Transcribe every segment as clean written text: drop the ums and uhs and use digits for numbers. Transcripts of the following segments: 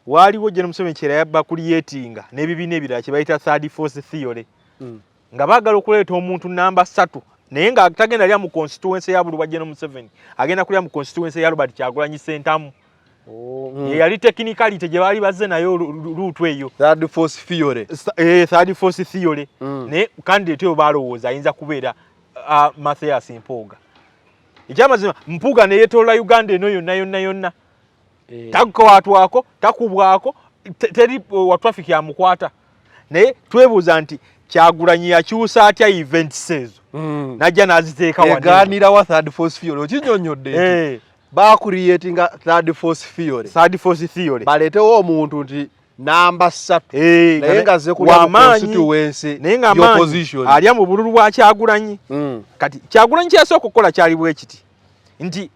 waliwo General Museveni kyera yabba creatinga n'ebibiina ebirala kye bayita third force theory nga baagala okuleeta omuntu namba 3 naye nga tagenda lya mu constituency ya Bulwa General Museveni agenda kulya mu constituency ya Robert Kyagulanyi Ssentamu. Yali technicality gye baali bazze nayo route eyo third force theory. Third force theory ne candidate yo balowooza ayinza kubeera Mathias Mpuuga. Ekyamazima Mpuuga ne yeetoola Uganda eno yonna takwatwako takubwako teri wa traffic ya mukwata naye twebuuza nti Kyagulanyi yakyusa atya events ezo najja n'aziteeka wano yaganira wa third force theory okinyonyodde ba creating third force theory baletewo omuntu nti namba 3 naye nga ze ku constituency opposition alya mu bululu bwa Kyagulanyi kati Kyagulanyi kyasooka okukola kyali bwe kiti nti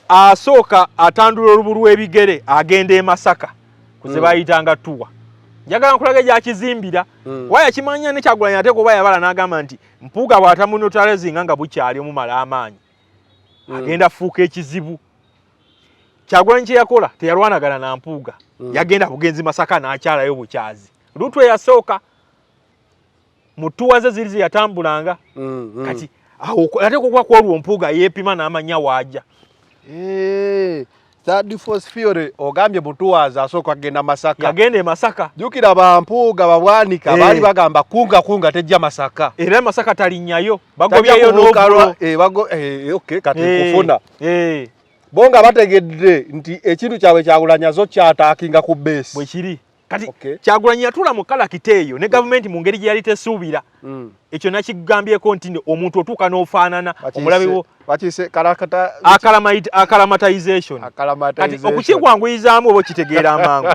asooka atandula olubulu ebigere agenda e Masaka kuze bayitanga tuwa njagala nkulaga gyakizimbira waya kimanya ne Kyagulanyi ate kuba yabala n'agamba nti Mpuuga bw'atamunotalezinga nga bukyali omumala amaanyi agenda fuuka ekizibu. Kyagulanyi kye yakola teyalwanagana na Mpuuga yagenda bugenzi Masaka n'akyalayo bukyazi lutwe yasooka mu tuwa ze ziri yatambulanga kati ate kuba kwolwo Mpuuga yeepima n'amanya waaja. Third force theory ogambye mutuwaza asooka agenda Masaka yagenda e Masaka jukira ba Mpuuga babwanika baali bagamba kunga tejja Masaka era Masaka talinnyayo bagobyayo n'obulo okay kati kufuna bonga bategedde nti ekintu kyawe Kyagulanyi zo kyataakinga ku base bwe kiri kati Kyagulanyi yatula mu kala kiteeyo ne government mu ngeri gye yali tesuubira ekyo nakigambyeko nti omuntu otuuka n'ofaanana omulabiwo bakise karakata acclimatization kati okukikwanguyizaamu oba okitegeera amangu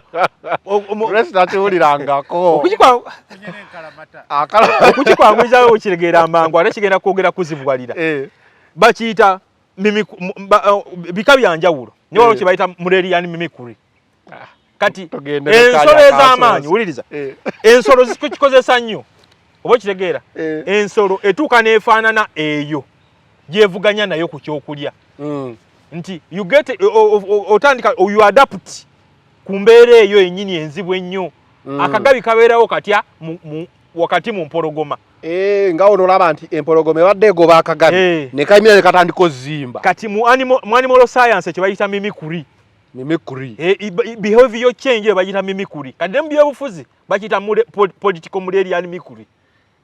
okukikwanguyizaamu okitegeera amangu ate kigenda kwogera kuzibuwalira bakiyita bika byanjawulo ne waliwo kye bayita Murerian mimicry kati ensolo ez'amaanyi wuliriza ensolo zikukikozesa nnyo oba okitegeera ensolo etuuka n'efaanana eyo gyevuganya nayo ku kyokulya nti you get otandika you adapt ku mbeera eyo yennyini enzibu ennyo akagabi kabeerawo katya wakati mu mpologoma nga onolaba nti empologoma ebadde egoba akagabi ne kayimira ne katandika ozimba kati mu animal science kye bayita mimicry behavior change bayita mimicry kati mu byobufuzi bakiyita political Murerian mimicry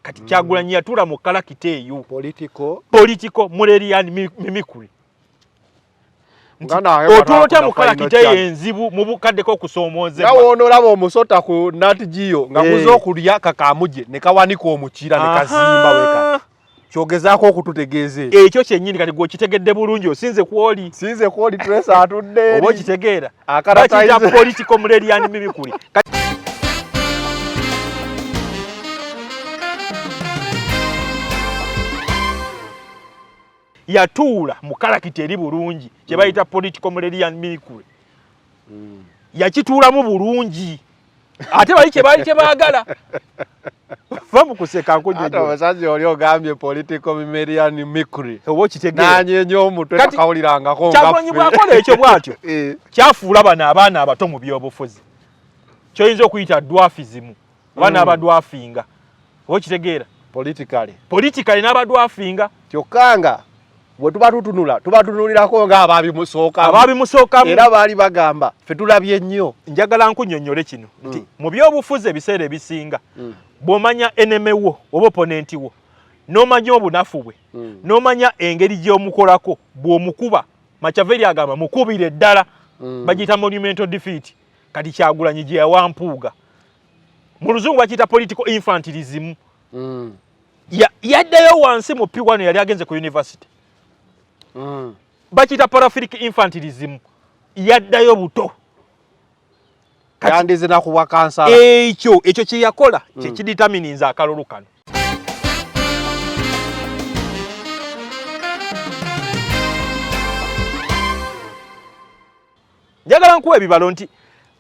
kati Kyagulanyi yatula mu kala kiteeyo political Murerian mimicry otulotya mu kala kiteeyo enzibu mu bukaddeko okusoomoozebwa nga woonolaba omusota ku Nat Geo nga kuza okulya kakamuje ne kawanika omukira ne kazimba weka kyogezaako okututegeeza ekyo kyennyini kati gwekitegedde bulungi osinze kwoli Trace atudde oba okitegeera bakiyita political Murerian mimicry yatuula mu kalakita eri bulungi kye bayita political Murerian mimicry yakituulamu bulungi ate bali kye baagala va mu kuseka ate abasajja oli ogambye political Murerian mimicry oba okitegeera nanyenyo omutwe takawulirangako Kyagulanyi bw'akola ekyo bw'atyo kyafuula bano abaana abato mu byobufuzi kyoyinza okuyita dwarfism abaana abadwafinga oba okitegeera politically n'abadwafinga kyokkanga bwe tuba tubatunulirako nga abaabimusookamu era baali bagamba ffe tulabye nnyo njagala nkunnyonnyole kino nti mu byobufuzi ebiseera ebisinga bw'omanya eneme wo oba opponenti wo n'omanya obunafu bwe n'omanya engeri gy'omukolako bw'omukuba Machiavelli agamba mukubire ddala bagiyita monumental defeat kati Kyagulanyi gye yawa Mpuuga mu luzungu bakiyita political infantilism yaddayo wansi mu P1 yali agenze ku university bakiyita paraphilic infantilism yaddayo buto yandize nakuwa kansala ekyo kye yakola kye kidetermininza akalulu kano njagala nkuwa ebibalo nti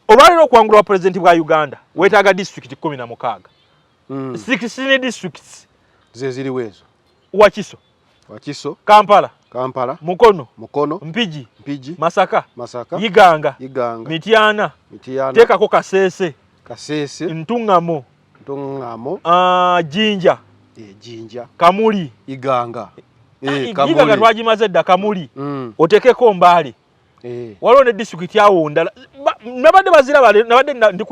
olwaliro okwangulwa pulezidenti bwa Uganda weetaaga district 16 16 districts ze ziriwo ezo Wakiso Kampala Kampala, Mukono, Mpigi, Masaka, Iganga, Mityana, tekako Kasese, Ntungamo, Jinja, Kamuli, Iganga. Iganga twagimaze dda Kamuli. Otekeko Mbale. Waliwo ne district yawo ndala nabadde baziraba nabadde ndi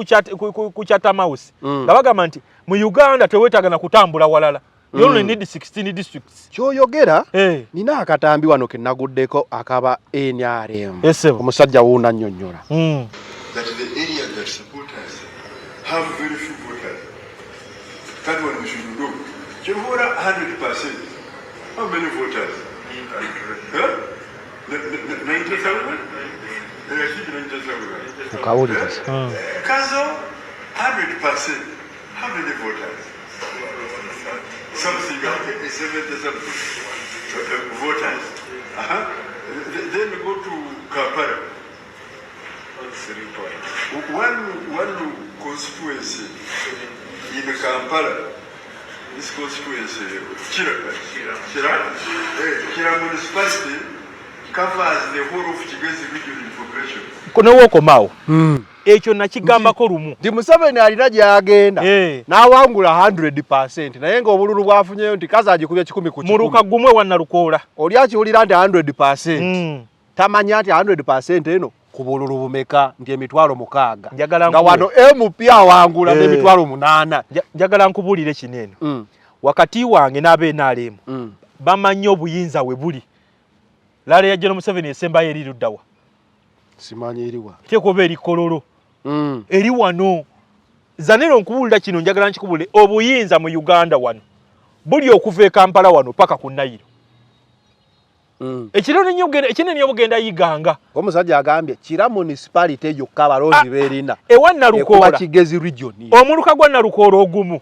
ku Chatham House nga bagamba nti mu Uganda tewetaaga na kutambula walala. You only need 16 districts. Kyoyogera nina akatambi wano ke naguddeko akaba NRM. Omusajja wuuna nnyonnyola. That the area that support us have very few voters. That's what we should do. Jehora 100%. How many voters? 90,000? Kazo 100%. How many voters? Something like 70 voters. Then we go to Kampala. One constituency in Kampala. This constituency, Kira municipality covers the whole of Kigezi region in population. Kuno woko mao. Ekyo nakigambako lumu. Ndi Museveni alina gyagenda. N'awangula 100%. Naye ng'obululu bwafunyeyo nti kaza agikubye 10 ku 10. Muruka gumwe wanalukoola. Oli akiwulira nti 100%. Tamanya nti 100% eno ku bululu bumeka nti emitwalo 6. Nga wano MP awangula n'emitwalo 8. Njagala nkubulire kineno. Wakati wange n'abeNRM bamanyi obuyinza we buli. Lale ya General Museveni esembayo eri luddawa. Simanyi eriwa. Tekoba eri Kololo. Eri wano. Zanero nkubulira kino njagala nkikubule obuyinza mu Uganda wano. Buli okuva e Kampala wano paka ku Nile. Ekinene yobugenda Iganga. Omusajja agambye Kira municipality yokka abalonzi beerina. Ewa Nalukoola. Ekuba Kigezi region. Omuluka gwa Nalukoola ogumu.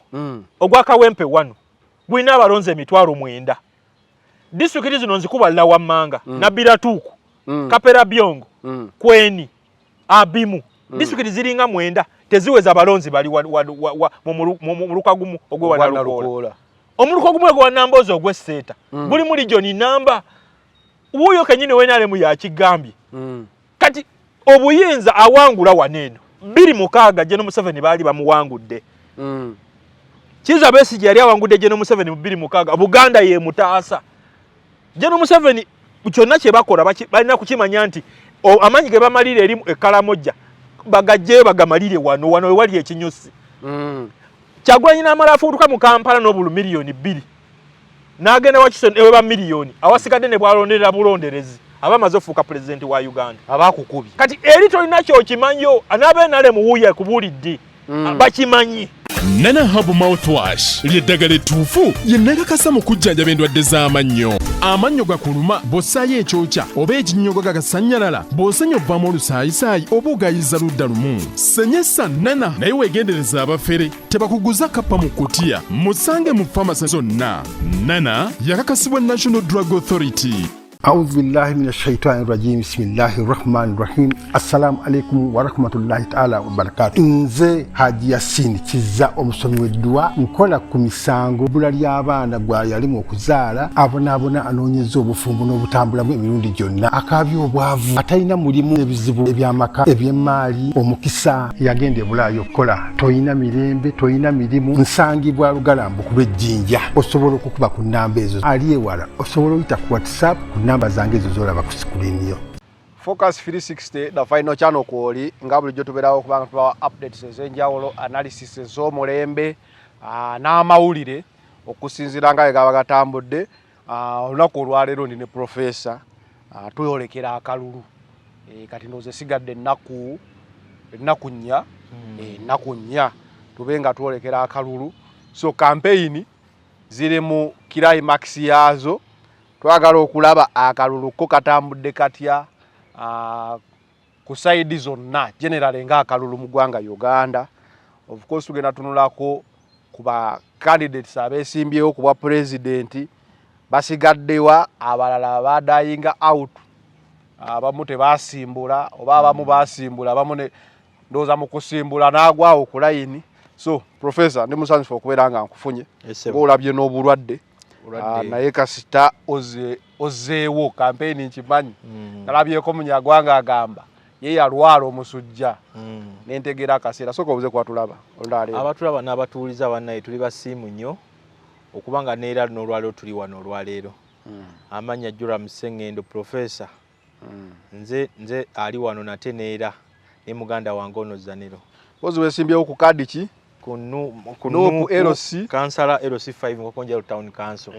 Ogwa Kawempe wano. Gwina abalonzi emitwalo 9. District zino nzikuba Lawamanga, Nabiratuuku, Kapera Byongo, Kweni, Abimu. District ziringa 9 teziweza abalonzi bali mu muluka gumu ogwe wa Nalukoola. Omuluka gumu ogwe wa Nambozi ogwe Seta. Buli mu region namba uyo kenyine wenalemu ya Kigambye. Kati obuyinza awangula waneno. 26 General Museveni bali bamuwangudde. Kiza Besigye yali awangudde General Museveni mu 26 Buganda ye mutaasa. General Museveni kyonna kye bakola balina kukimanya nti amanyi ge bamalire eri Ekalamoja bagajje bagamalire wano wali ekinyusi. Kyagulanyi n'amala afuutuka mu Kampala n'obulu miliyoni 2. N'agenda Wakiso ewe ba miliyoni awasigadde ne bwalonderera bulonderezi abamaze ofuuka president wa Uganda abakukubye. Kati eri tolina kyokimanyo anaabeNRM wuuye kubulidde bakimanyi. Nana Herbal Mouthwash ly'eddagala ettuufu lye nnakakasa mu kujjanjaba endwadde z'amannyo. Amannyo gakuluma bw'ossaayo ekyokya oba ekinnyogo gagasanyalala bw'osenya ovaamu olusaayisaayi oba ogayiza ludda lumu. Senyesa Nana naye weegendereza abafere tebakuguza kappa mu kkutiya musange mu famasi zonna. Nana yakakasibwa National Drug Authority. أعوذ بالله من الشيطان الرجيم بسم الله الرحمن الرحيم السلام عليكم ورحمة الله تعالى وبركاته nze Haji Yasin Kiza omusomi w'eddwa nkola ku misango bula ly'abaana gwa yalimu okuzaala abonaabona anoonyeza obufumbo n'obutambulamu emirundi gyonna akaabya obwavu atalina mulimu ebizibu eby'amaka eby'emmaali omukisa yagenda ebulaayo okukola toyina mirembe toyina mirimu nsangibwa Lugalambo ku lw'ejjinja osobola okukuba ku nnamba ezo ali ewala osobola oyita ku WhatsApp namba zange ezo zolaba ku screen yo. Focus 360 the final channel kwoli nga bulijjo tubeerawo kubanga tubawa updates ez'enjawulo analysis ez'omulembe n'amawulire okusinziira nga gaba gatambudde. Olunaku olwaleero ndi ne professor tuyolekera akalulu kati ndoze sigadde ennaku 4 tube nga twolekera akalulu. So campaign ziri mu climax yaazo. Twagala okulaba akalulu ko katambudde katya ku side zonna generally nga akalulu mu ggwanga Uganda. Of course tugenda tunulako kuba candidates abesimbyewo ku bwa president basigaddewa abalala badayinga out abamu tebasimbula oba abamu basimbula abamu ne ndoza mu kusimbula n'agwawo ku line. So professor ndi musanyifu okubeera nga nkufunye olabye n'obulwadde naye kasita ozeewo campaign nkimanyi nalabyeko Munyagwanga agamba ye yalwala omusujja nentegera akaseera soka obuze kwatulaba ondale abatulaba n'abatuuliza bannaye tuli basiimu nnyo okubanga neera n'olwaleero tuli wano olwaleero amanya Jura Musengendo professor nze ali wano nate neera ne muganda wange ono Zanero bozi wesimbyewo ku kadi ki kunu LC kansala LC5 ngokonjalo town council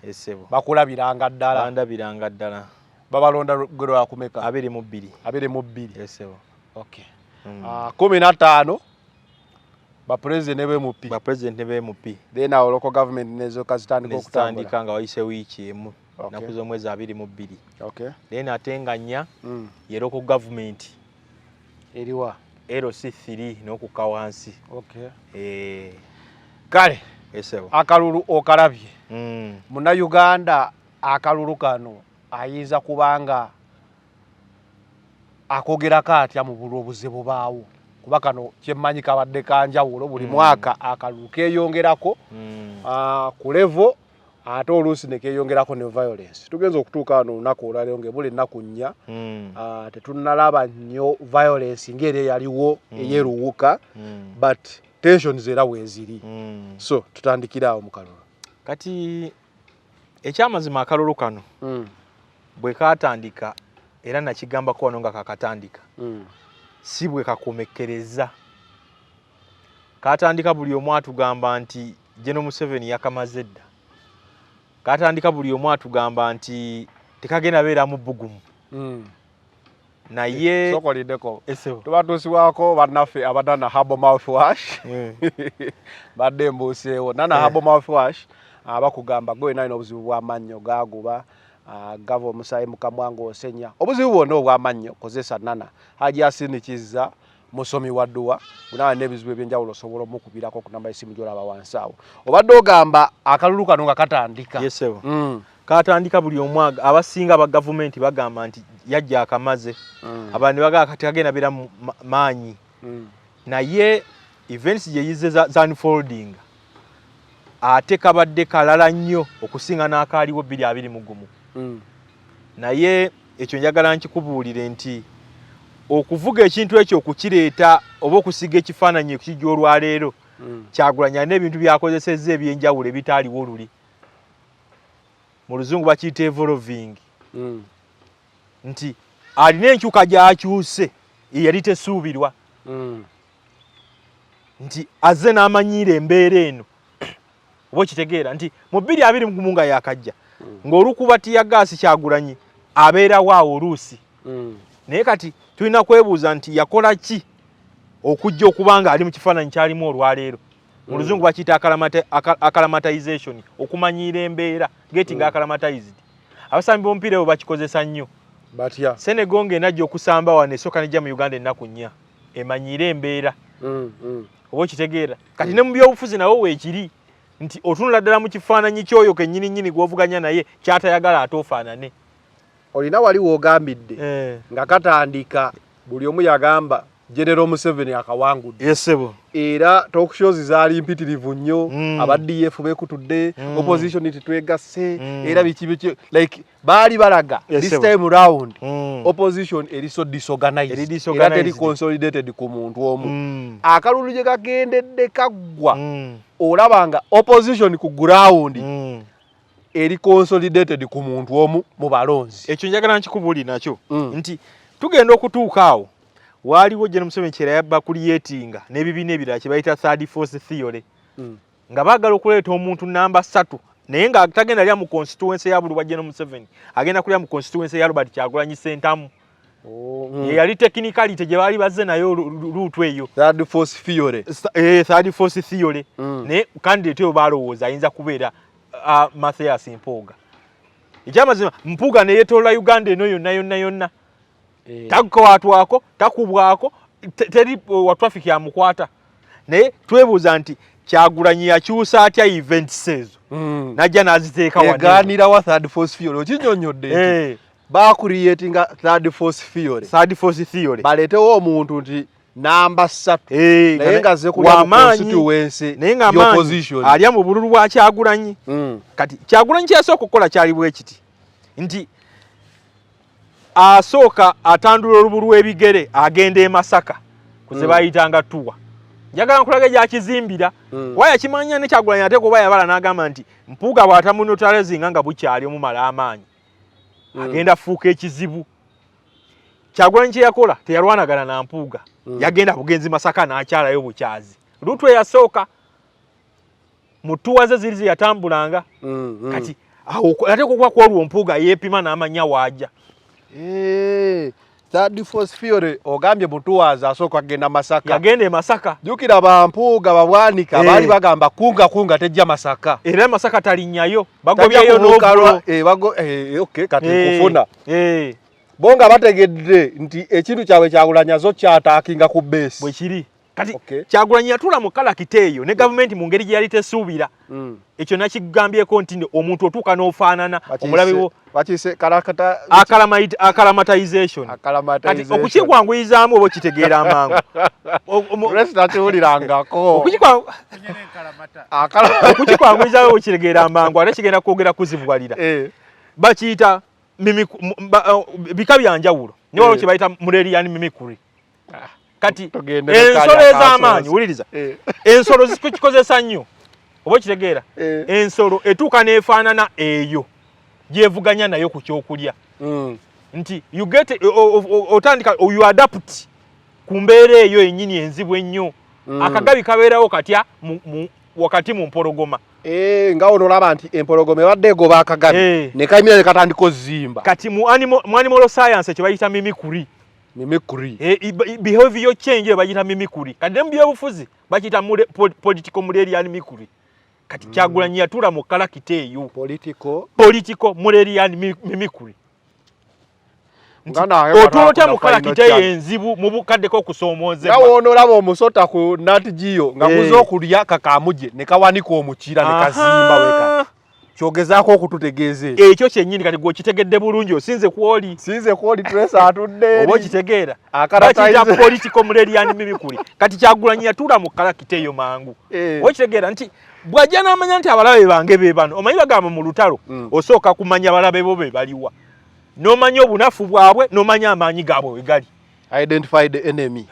esebo bakulabiranga ddala bandabiranga ddala babalonda gero akumeka 22 esebo okay 15 ba president ne BMP then our local government nezo kazitandika okutandika nga wayise wiki emu nakuzo mwezi 22 okay then atenganya ye local government eriwa LC3 n'okukawansi okay kale esebo akalulu okalabye muna Uganda akalulu kano ayinza kubanga akogera katya mu bulobuzibu baawo kuba kano kyemmanyi kabadde kanjawulo buli mwaka akalulu keyongerako ku level ate oluusi ne keyongerako ne violence tugenza okutuuka wano olunaku olwaleero ng'ebula ennaku nnya tetunnalaba nnyo violence ng'eri yaliwo eyeruwuka but tensions era weeziri so tutandikira awo mu kalulu kati ekyamazima akalulu kano bwe katandika era nakigambako wano nga kakatandika si bwe kakomekkereza katandika buli omu atugamba nti General Museveni yakamaze dda katandika buli omu atugamba nti tekagenda beera mu bbugumu naye sokolideko tubatuusibwako bannaffe abadana Herbal Mouthwash badde mbuuseewo nana Herbal Mouthwash abakugamba gwe nalina obuzibu bw'amannyo gaguba gava omusaayi mukamwango osenya obuzibu bwonna obw'amannyo kozesa nana Haji asinikiza musomi wa dduwa bunawa n'ebizibu ebyenjawulo osobola omukubirako ku namba y'essimu gy'olaba wansi awo obadde ogamba akalulu kano nga katandika yesebo katandika buli omu abasinga aba gavumenti bagamba nti yajja akamaze abantu bagamba kati kagenda beera maanyi naye events gye yize za unfolding ate kabadde kalala nnyo okusinga n'akaaliwo 2021 naye ekyo njagala nkikubuulire nti okuvuga ekintu ekyo okukireeta oba okusiga ekifaananyi ekijja olwaleero Kyagulanyi n'ebintu byakozesezza ebyenjawulo ebitaaliwo luli mu luzungu bakiyita evolving nti alina enkyuka gy'akyuse yali tesuubirwa nti azze n'amanyiira embeera eno oba kitegeera nti mu 2021 nga yakajja ng'olukuba tiyagaasi Kyagulanyi abeerawo awo oluusi naye kati tulina kwebuuza nti yakola ki okujja okubanga ali mu kifaananyi kyalimu olwaleero mu luzungu bakiyita acclimatization okumanyiira embeera getting acclimatized abasambi b'omupiira ebo bakikozesa nnyo batya Senegal ng'enajja okusamba wano esooka nejja mu Uganda ennaku nnya emanyiira embeera oba okitegeera kati ne mu byobufuzi nawo weekiri nti otunula ddala mu kifaananyi ky'oyo kennyini gw'ovuganya naye kyatayagala ate ofaanane olina wali woogambidde nga katandika buli omu yagamba General Museveni akawangudde yesebo era talk shows zaali mpitirivu nnyo aba DF bekutudde opposition titwegasse era biki like baali balaga this time round opposition eri so disorganized era teri consolidated ku muntu omu akalulu gye kagendedde kaggwa olabanga opposition ku ground eri consolidated ku muntu omu mu balonzi ekyo njagala nkikubuuli nakyo nti tugenda okutuuka awo waliwo General Museveni kyera yabba creatinga n'ebibiina ebirala kye bayita third force theory nga baagala okuleeta omuntu namba 3 naye nga tagenda lya mu constituency ya buli wa General Museveni agenda kulya mu constituency ya Robert Kyagulanyi Ssentamu yali technicality gye baali bazze nayo luutu eyo third force theory naye candidate oyo baalowooza ayinza kubeera Mathias Mpuuga ekyamazima Mpuuga ne yeetoola Uganda eno yonna takwatwako takubwako teri wa traffic ya mukwata naye twebuuza nti Kyagulanyi yakyusa atya events ezo najja n'aziteeka wano egaanira wa third force theory okinyonnyodde nti ba creating third force theory baleetewo omuntu nti namba 3 naye nga ze kulya mu constituency y'opposition alya mu bululu bwa Kyagulanyi. Kati Kyagulanyi kyasooka okukola kyali bwe kiti nti asooka atandula olubulu ebigere agenda e Masaka kuze bayitanga tuwa. Njagala nkulaga gyakizimbira waya kimanya ne Kyagulanyi ate kuba yabala n'agamba nti Mpuuga bw'atamunotalezinga nga bukyali omumala amaanyi agenda fuuka ekizibu. Kyagulanyi kye yakola teyalwanagana na Mpuuga yagenda bugenzi Masaka n'akyalayo bukyazi. Lutwe yasooka mu tuwa ze ziri yatambulanga kati awo ate kuba kwolwo Mpuuga yeepima n'amanya waaja. Third Force Fiore ogambye mutuwaza asooka agenda Masaka. Yagenda e Masaka. Jukira ba Mpuuga babwanika bali bagamba kunga tejja Masaka. Era Masaka talinnyayo bagobyayo n'obulo. Okay kati kufuna. Bonga bategedde nti ekintu kyawe Kyagulanyi zo kyataakinga ku base. Bwe kiri. Kati Kyagulanyi yatula mu kala kiteeyo ne government mu ngeri gye yali tesuubira. Ekyo nakigambyeko nti omuntu otuuka n'ofaanana omulabiwo bakise karakata acclimatization. Kati okukikwanguyizaamu oba okitegeera amangu. Okukikwanguyizaamu okitegeera amangu ate kigenda kwogera kuzibuwalira. Bakiyita bika bya njawulo. Ne waliwo kye bayita Murerian mimicry. Kati ensolo ez'amaanyi wuliriza ensolo zikikozesa nnyo oba okitegeera ensolo etuuka n'efaanana eyo gyevuganya nayo ku kyokulya nti you get otandika you adapt ku mbeera eyo yennyini enzibu ennyo akagabi kabeerawo katya wakati mu mpologoma nga onolaba nti empologoma ebadde egoba akagabi ne kayimira ne katandika zimba kati mu animal science ekyo bayita mimicry. Behavior change bagita mimicry. Kati mu byobufuzi bagita political Murerian mimicry. Kati Kyagulanyi yatula mu kala kiteeyo political Murerian mimicry. Otulota mu kala kiteeyo enzibu mu bukaddeko okusoomoozebwa. Nga onolaba omusota ku Nat Geo nga kuza okulya kakamuje ne kawanika omukira ne kazimba weka. Kyogezaako okututegeeze ekyo kyennyini kati gwokitegedde bulungi osinze kwoli Tracer atudde oba okitegeera bakiyita political Murerian mimicry. Kati Kyagulanyi yatula mu kala kiteeyo mangu oba okitegeera nti bw'ajja n'amanya nti abalabe bange be bano omanyi bagamba mu lutalo osooka kumanya balabe bo be baliwa n'omanya obunafu bwabwe n'omanya amaanyi gaabwe we gali. Identify the enemy.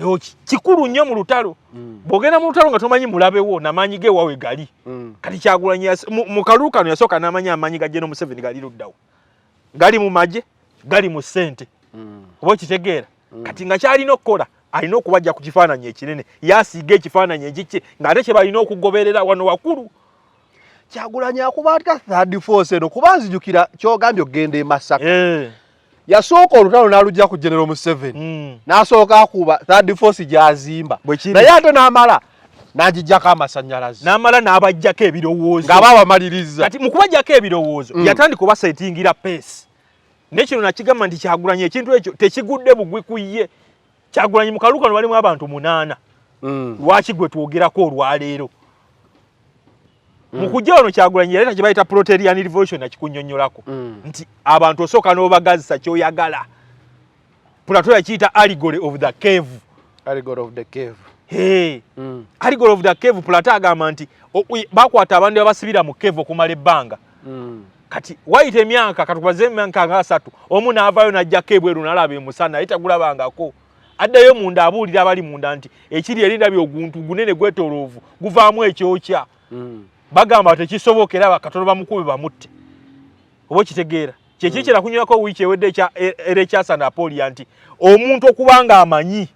Kikulu nnyo mu lutalo. Bw'ogenda mu lutalo nga tomanyi mulabewo n'amaanyi ge wawe gali. Kati Kyagulanyi mu kalulu kano yasooka n'amanya amaanyi ga General Museveni gali luddawo. Gali mu magye, gali mu ssente. Oba okitegeera. Kati nga kyalina okukola alina okubajja ku kifaananyi ekinene yaasiiga ekifaananyi ekiki ng'ate kye balina okugoberera wano wakulu. Kyagulanyi akuba atya Third Force eno kuba nzijukira kyogambye ogenda e Masaka. Yasooka olutalo n'alujja ku General Museveni n'asooka akuba Third Force gyazimba naye ate n'amala n'agijjako amasannyalaze n'amala n'abajjako ebirowoozo ng'aba abamaliriza. Kati mu kubajjako ebirowoozo yatandika obasetingira peesi n'ekino nakigamba nti Kyagulanyi ekintu ekyo tekigudde bugwi ku ye. Kyagulanyi mu kalulu kano balimu abantu 8 lwaki gwe twogerako olwaleero mu kujja wano Kyagulanyi yaleeta kye bayita Proterian Revolution nakikunnyonnyolako nti abantu osooka n'obagazisa kyoyagala. Plato yakiyita Allegory of the Cave. Allegory of the Cave Plato agamba nti bakwata abantu abasibira mu cave okumala ebbanga. Kati wayita emyaka katubaze emyaka nga 3 omu n'avaayo n'ajjako ebweru n'alaba emusana naye tagulabangako. Addayo munda abuulira abali munda nti ekiri erindabye oguntu gunene gwetoloovu guvaamu ekyokya. Bagamba tekisobokera bakatono bamukube bamutte. Oba kitegeera kyeki kirakunywako wiiki ewedde era ekyasa Napoleon nti omuntu okubanga amanyi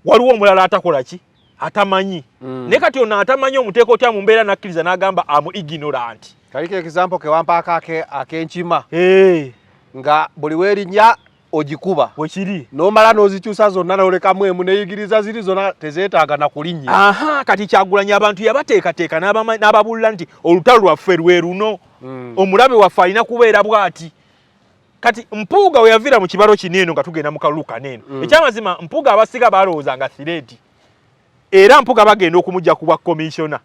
waliwo omulala atakola ki atamanyi ne kati ono atamanyi omuteeko otya mu mbeera nakkiriza n'agamba amu ignorant. Kaliko example ke wampaako ak'enkima nga buli weerinnya ogikuba wekiri n'omala n'ozikyusa zonna n'olekamu emu neeyigiriza ziri zonna tezeetaaga na kulinnya. Kati Kyagulanyi abantu yabateekateeka n'ababulira nti olutalo lwaffe lwe luno omulabe waffe alina kubeera bw'ati. Kati Mpuuga we yaviira mu kibalo kineeno nga tugenda mu kalulu kaneeno ekyamazima Mpuuga abasiga balowooza nga Thread era Mpuuga bagenda okumujja ku bwa commissioner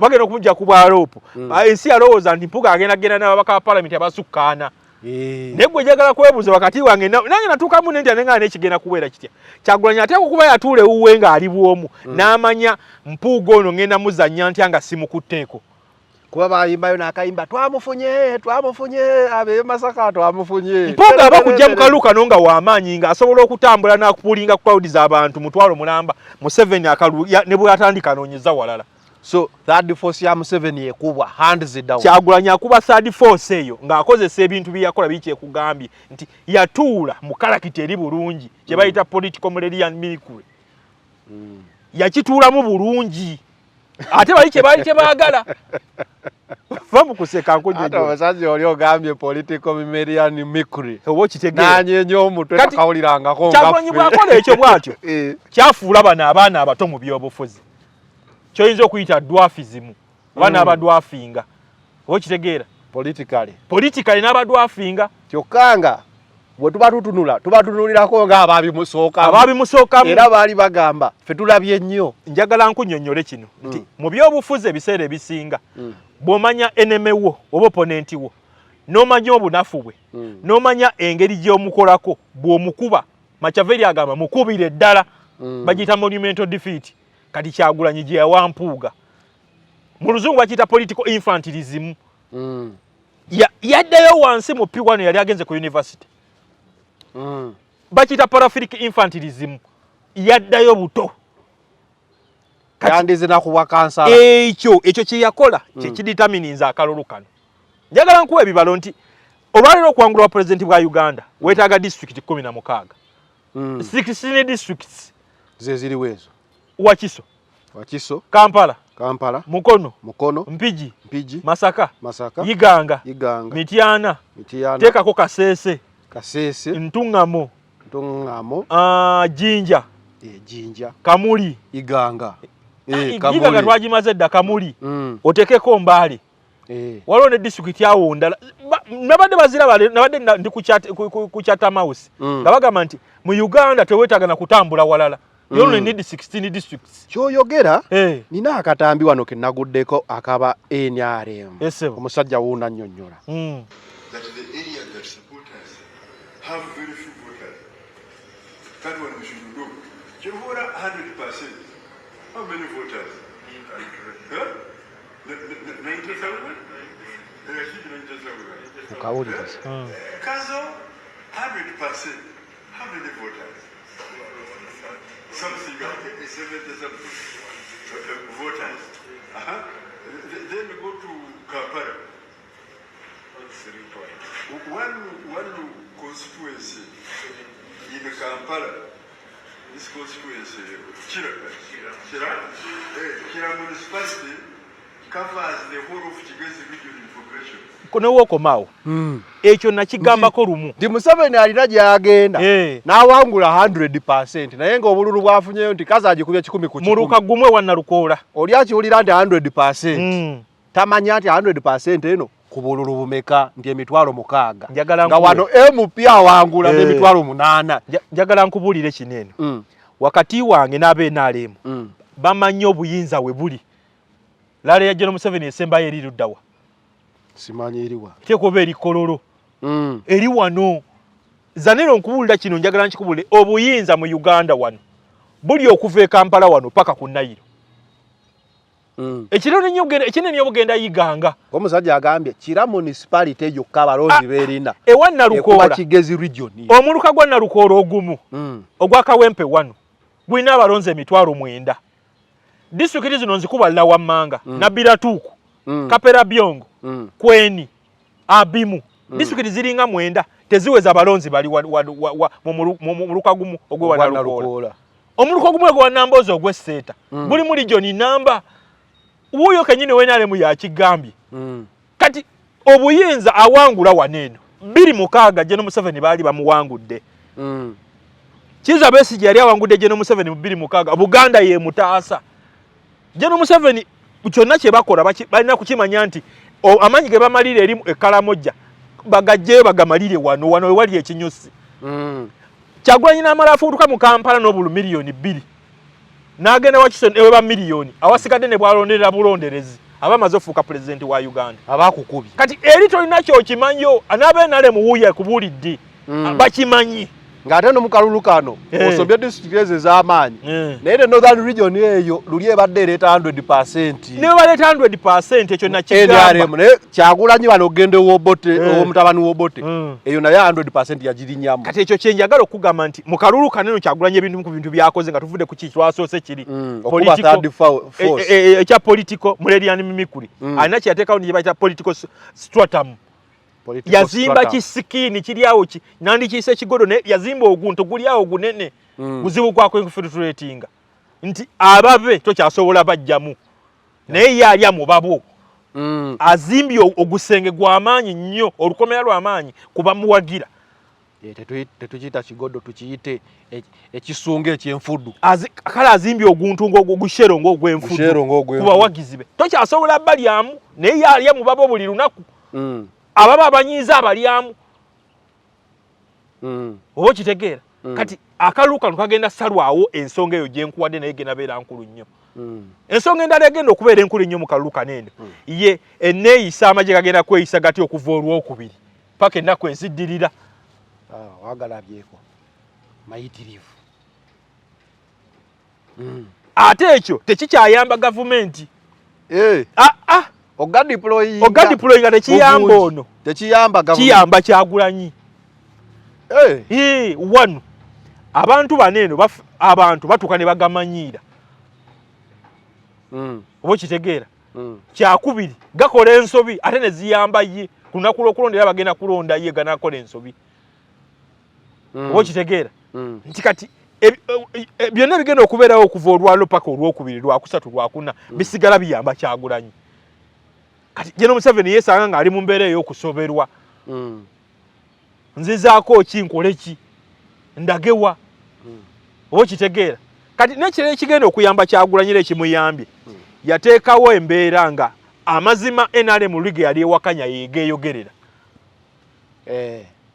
bagenda okumujja ku bwa rope ensi yalowooza nti Mpuuga agenda n'ababaka ba Parliament abasukkaana naye gwe njagala kwebuuza wakati wange nange natuukamu nendya nenga nekigenda kubeera kitya. Kyagulanyi ateekwa okuba yatuula ewuwe ng'ali bwomu n'amanya mpuuga ono ngenda muzannya ntya nga simukutteeko. Kuba bayimbayo n'akayimba twamufunye abe Masaka twamufunye. Mpuuga aba kujja mu kaluka no nga w'amaanyi nga asobola okutambula n'akupuulinga crowd z'abantu mutwalo mulamba Museveni akalu ne bwe atandika anoonyeza walala. So third force ya Museveni ekubwa hands down. Kyagulanyi akuba third force eyo ng'akozesa ebintu byakola bikyekugambye nti yatuula mu kalakita eri bulungi kye bayita political Murerian Mimicry. Yakituulamu bulungi ate bali kye baagala. Vamu kuseka nkoje. Ate abasazi oli ogambye political Murerian Mimicry. Obo kitegera. Nanyenyo omutwe takawulirangako nga. Kyagulanyi bwakola ekyo bwatyo. Kyafuula bano abaana abato mu byobufuzi. Kyoyinza okuyita dwarfism. Abaana abadwafinga. Obo kitegeera. Politically n'abadwafinga. Kyokanga bwe tuba tubatunulirako nga ababimusookamu era baali bagamba ffe tulabye nnyo. Njagala nkunnyonnyole kino nti mu byobufuzi ebiseera ebisinga bw'omanya eneme wo oba opponenti wo n'omanya obunafu bwe n'omanya engeri gy'omukolako bw'omukuba Machiavelli agamba mukubire ddala bagiyita monumental defeat. Kati Kyagulanyi gye yawa Mpuuga mu luzungu bakiyita political infantilism. Yaddayo wansi mu P1 yali agenze ku university. Bakiyita paraphilic infantilism. Yaddayo buto. Yandize na kuwa kansala. Ekyo kye yakola kye kidetermininza akalulu kano. Njagala nkuwa ebibalo nti olwaliro okwangulwa president bwa Uganda weetaaga district 16. 16 districts ze ziri wezo. Wakiso, Kampala, Mukono, Mpigi, Masaka, Iganga, Mityana, teekako Kasese, Ntungamo, Jinja, Kamuli, Iganga. Iganga twagimaze dda Kamuli. Oteekeko Mbale. Waliwo ne district yawo ndala. Nabadde bazira nabadde ndi ku Chatham House. Nga bagamba nti mu Uganda teweetaaga na kutambula walala. You only need 16 districts. Kyoyogera nina akatambi wano ke naguddeko akaba NRM. Omusajja wuuna nnyonnyola. That the area that support us have very few voters. That one we should do. Jehovah 100%. How many voters? 90,000? Ukawuliza. Kazo 100%. How many voters? Something like 70 voters. Then we go to Kampala. One constituency in Kampala, this constituency, Kira municipality covers the whole of Kigezi region in progression. Kono woko mao. Ekyo nakigambako lumu. Ndi Museveni alina gyagenda. N'awangula 100%. Naye ng'obululu bwafunyeyo nti kaza agikubya 10 ku 10. Muruka gumwe wannalukola. Oli akiwulira nti 100%. Tamanya nti 100% eno ku bululu bumeka nti emitwalo 6. Nga wano MP awangula n'emitwalo 8. Njagala nkubulire kinene. Wakati wange n'abeNRM bamanyi obuyinza we buli. Lale ya General Museveni esembayo eri luddawa. Simanyi eriwa. Tekobe eri Kololo. Eri wano. Zanero nkubulira kino njagala nkikubule obuyinza mu Uganda wano. Buli okuva e Kampala wano paka ku Nile. Ekirone nyogera ekinene obugenda Iganga. Omusajja agambye Kira municipality yokka abalonzi beerina. Ewanna Lukola. Kigezi region. Omuluka gwa Nalukola ogumu. Ogwa Kawempe wano. Gwina abalonzi emitwalo 9. District zino nzikubalira wammanga. Nabiratuuku. Kapera Byongo. Kweni. Abimu. District ziringa 9 teziweza abalonzi bali mu muluka gumu ogwe wa Nalukola. Omuluka gumu ogwe wa Nambozi ogwe Seta. Buli mu region namba. Uyo kenyine wenalemu ya kigambye. Kati obuyinza awangula waneno. 26 General Museveni bali bamuwangudde. Kiza Besigye yali awangudde General Museveni mu 26 Buganda ye mutaasa. General Museveni kyonna kye bakola balina kukimanya nti amanyi ge bamalire eri Ekalamoja bagajje bagamalire wano wali ekinyusi. Kyagulanyi n'amala afuutuka mu Kampala n'obulu miliyoni 2. N'agenda Wakiso ewe ba miliyoni awasigadde ne bwalonderera bulonderezi abamaze ofuuka president wa Uganda abakukubi kati eri tolina kyokimanyo anabenale muwuya kubulidde bakimanyi ng'ate no mu kalulu kano osobye district ezo ez'amaanyi naye ne northern region eyo luli ebadde ereeta 100%. ne baleeta 100% ekyo nakigamba naye Kyagulanyi bano ogende Wobote omutabani Wobote eyo naye 100% yagirinyamu. Kati ekyo kye njagala okugamba nti mu kalulu kaneno Kyagulanyi ebintu ku bintu byakoze nga tuvudde ku kitwasoose kiri ekya political Mulerian Mimikuri alina kyeyateekawo ne gye bayita political stratum yazimba kisikini kiri awo nandikiyise ekigodo ne yazimba ogunto guli awo gunene guzibu gwako infiltratinga nti ababe tokyasobola bajjamu naye yali amubabo azimbye ogusenge gw'amaanyi nnyo olukomera lw'amaanyi kuba muwagira tetukiyita kigodo tukiyite ekisunga ekyenfuddu kale azimbye oguntu ng'ogushero ng'ogw'enfuddu kuba wagizibe tokyasobola balyamu naye yali amubabo buli lunaku ababa abanyiiza abalyamu oba kitegeera kati akalulu kano kagenda salwawo ensonga eyo gyenkuwadde naye genabeera nkulu nnyo ensonga endala egenda okubeera enkulu nnyo mu kalulu kaneeno ye enneeyisa amagye gagenda kweyisa gati okuva olwokubiri paka ennaku eziddirira wagalabyeko mayitirivu ate ekyo tekikyayamba gavumenti Oga deploying tekiyamba ono tekiyamba kiyamba Kyagulanyi wano abantu baneeno abantu batuuka ne bagamanyiira oba kitegeera kyakubiri gakola ensobi ate ne ziyamba ye ku lunaku lw'okulonda era bagenda kulonda ye ganaakola ensobi oba kitegeera nti kati byonna bigenda okubeerawo okuva olwalo paka olwokubiri lwakusatu lwakuna bisigala biyamba Kyagulanyi kati General Museveni yesanga ng'ali mu mbeera ey'okusoberwa nzizaako ki nkole ki ndagewa oba kitegeera kati nekiro ekigenda okuyamba Kyagulanyi era ekimuyambye yateekawo embeera nga amazima NRM League yali ewakanya yeegeeyogerera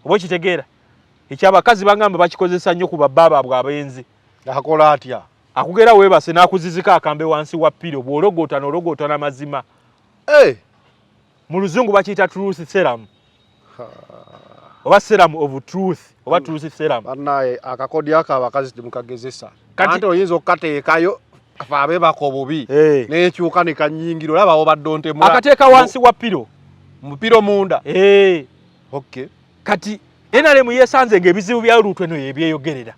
oba kitegeera ekyabakazi bagamba bakikozesa nnyo ku babbaabwe abenzi akola atya akugera weebase n'akuzizika akambe wansi wa piro bw'ologoota n'ologoota n'amazima mu luzungu bakiyita truth serum oba serum of truth oba truth serum bannaye akakodi aka abakazi temukagezesa kati oyinza okukateekayo abe bakobubi n'ekyuka ne kanyingiro olaba obadde ontemula akateeka wansi wa piro mu piro munda okay kati NRM yesanze ng'ebizibu bya Ruto eno yebyeyogerera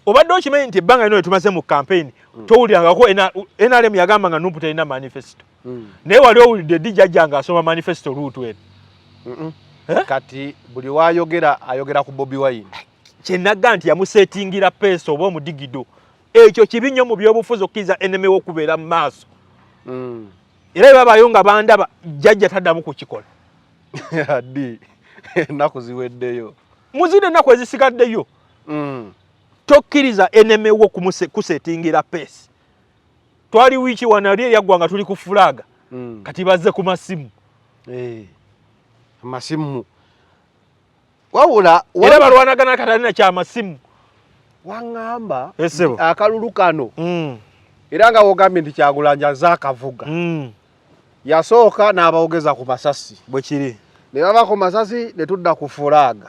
obadde okimanyi nti ebbanga lino tumaze mu campaign towulirangako NRM yagamba nga Nuupu talina manifesto naye wali owulidde Dijjajja ng'asoma manifesto Ruto eno kati buli wayogera ayogera ku Bobi Wine kyenagga nti yamusetingira peesa oba omudigido ekyo kibi nnyo mu byobufuzi okkiriza eneme w'okubeera mu maaso era babayo nga bandaba Jjajja taddamu kukikola addi ennaku ziweddeyo muzide ennaku ezisigaddeyo tokkiriza eneme wo kusetingira peesi twali wiiki wano ali eryaggwanga tuli ku fulaga kati bazze ku masimu amasimu wabula era balwanagana katalina kyamasimu waŋŋamba akalulu kano era nga wogambye nti Kyagulanyi azze akavuga yasooka n'abawogeza ku masasi bwe kiri ne baba ku masasi ne tudda ku fulaga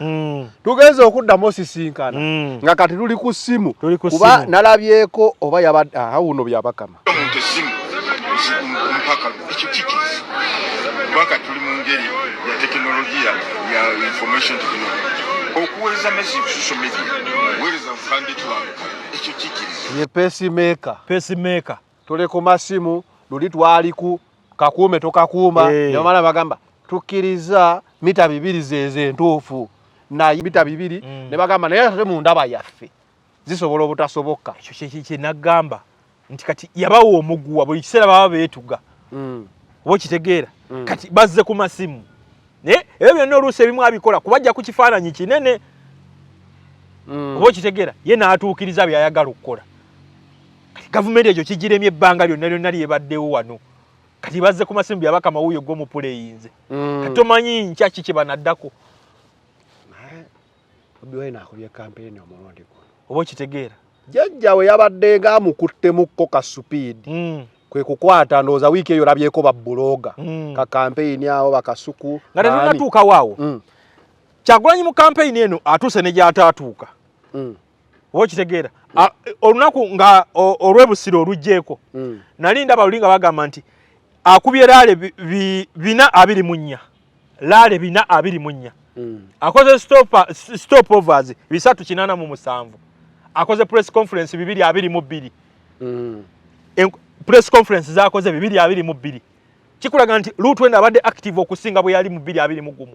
tugenze okuddamu osisinkana nga kati tuli ku ssimu kuba nalabyeko oba yabadde wuno byabakama kubanga tuli mu ngeri ya tekinologiya ya information technology okuweereza message ku social media weereza vukande tuwanguka ekyo kikiriza ye pacemaker tuli ku masimu luli twali ku kakuume tokakuuma nyamala bagamba tukkiriza mita 2 zeze ntuufu na mita 2 ne bagamba naye ate mu ndaba yaffe zisobola obutasoboka ekyo kye nagamba nti kati yabawo omuguwa buli kiseera baba beetuga oba kitegeera kati bazze ku masimu naye ebyo byonna oluusi ebimu abikola kubajja ku kifaananyi kinene oba kitegeera ye n'atuukiriza byayagala okukola kati gavumenti ekyo kigiremye ebbanga lyonna lyebaddewo wano kati bazze ku masimu byabaka mawuyo g'omupuleyinze kati tomanyi nkya kiki banaddako obiwaina akulya kampeni omulundi guno oba kitegeera jjajja we yabadde ng'amukuttemu ka supiidi kwe kukwata ndoza wiki eyo labyeko ba bloga ka campaign yao bakasuku ngate tunatuuka waawo Kyagulanyi mu campaign eno atuse ne gyatatuuka wokitegeera olunaku nga olwebusiro olujjeeko nali ndaba lulinga bagamba nti akubye laale 424 laale 424 akoze stopovers 387 akoze press conference 222 press conference zakoze 222 kikulaga nti Lutwenda abadde active okusinga bwe yali mu 221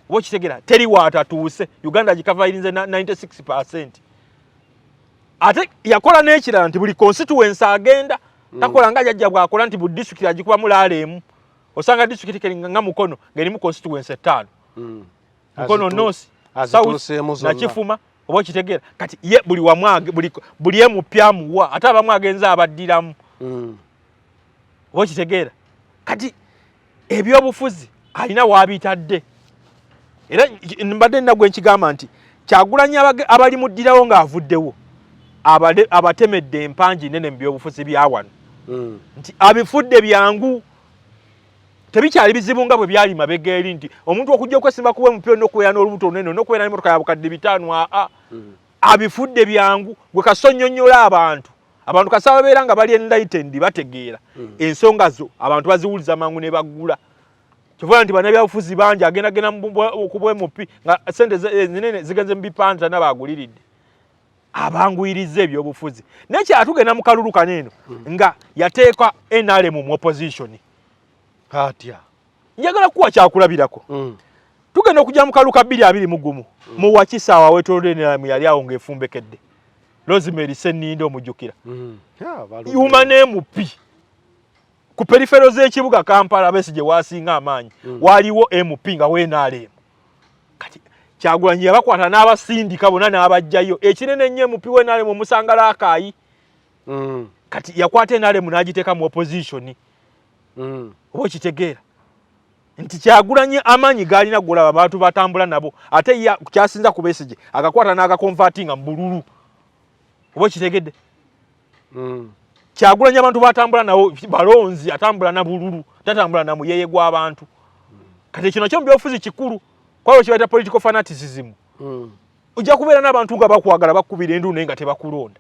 wokitegeera teri watatuuse Uganda gikavairinze 96%. Ate yakola n'ekirala nti buli constituency agenda takola nga jajja bwakola nti bu district agikuba mu laaleemu osanga district kelinga nga Mukono ngerimu constituency 5 Mukono North South na Kifuma oba kitegeera kati ye buli wamwage buli emupyamu wa ate abamu agenza abaddiramu oba kitegeera kati ebyobufuzi alina wabitadde era mbadde nagwe nkigamba nti Kyagulanyi abali muddirawo ng'avuddewo abatemedde empanji nene mu byobufuzi bya wano nti abifudde byangu tebikyali bizibu nga bwe byali mabega eri nti omuntu okujja okwesimba kuwe mupyo n'okubeera n'olubuto nene n'okubeera n'emmotoka ya bukadde 5 abifudde byangu gwe kasonnyonnyola abantu kasaba beera nga bali enlightened bategeera ensonga zo abantu baziwuliza mangu ne baggula kyovula nti bannabyabufuzi bangi agenda okubwe mupi nga sente zinene zigenze mu bipanta n'abaguliridde abanguyiriza ebyobufuzi naye atugenda mu kalulu kaneeno nga yateeka NRM mu opposition hatya njagala kuwa kyakulabirako tugenda okujja mu kalulu ka 221 mu wakisaawa wetolode NRM yali awo ng'efumbekedde Rosemary Senninde omujjukira yuma n'MP ku perifero z'ekibuga Kampala Besigye wasinga amaanyi waliwo MP nga NRM kati Kyagulanyi yabakwata n'abasindika bonna n'abajjayo ekinene nnyo MP NRM omusangala akaayi kati yakwata NRM n'agiteeka mu opposition oba kitegeera nti Kyagulanyi amaanyi galina golaba abantu batambula nabo ate kyasinza ku Besigye agakwata n'agakonvertinga mu bululu oba kitegedde Kyagulanyi abantu batambula nabo balonzi atambula na bululu tatambula na muyeye gw'abantu kati kino kyo mbyofuzi kikulu kwalo kibaita political fanaticism ujja kubeera n'abantu nga bakwagala bakubira endu naye nga tebakulonda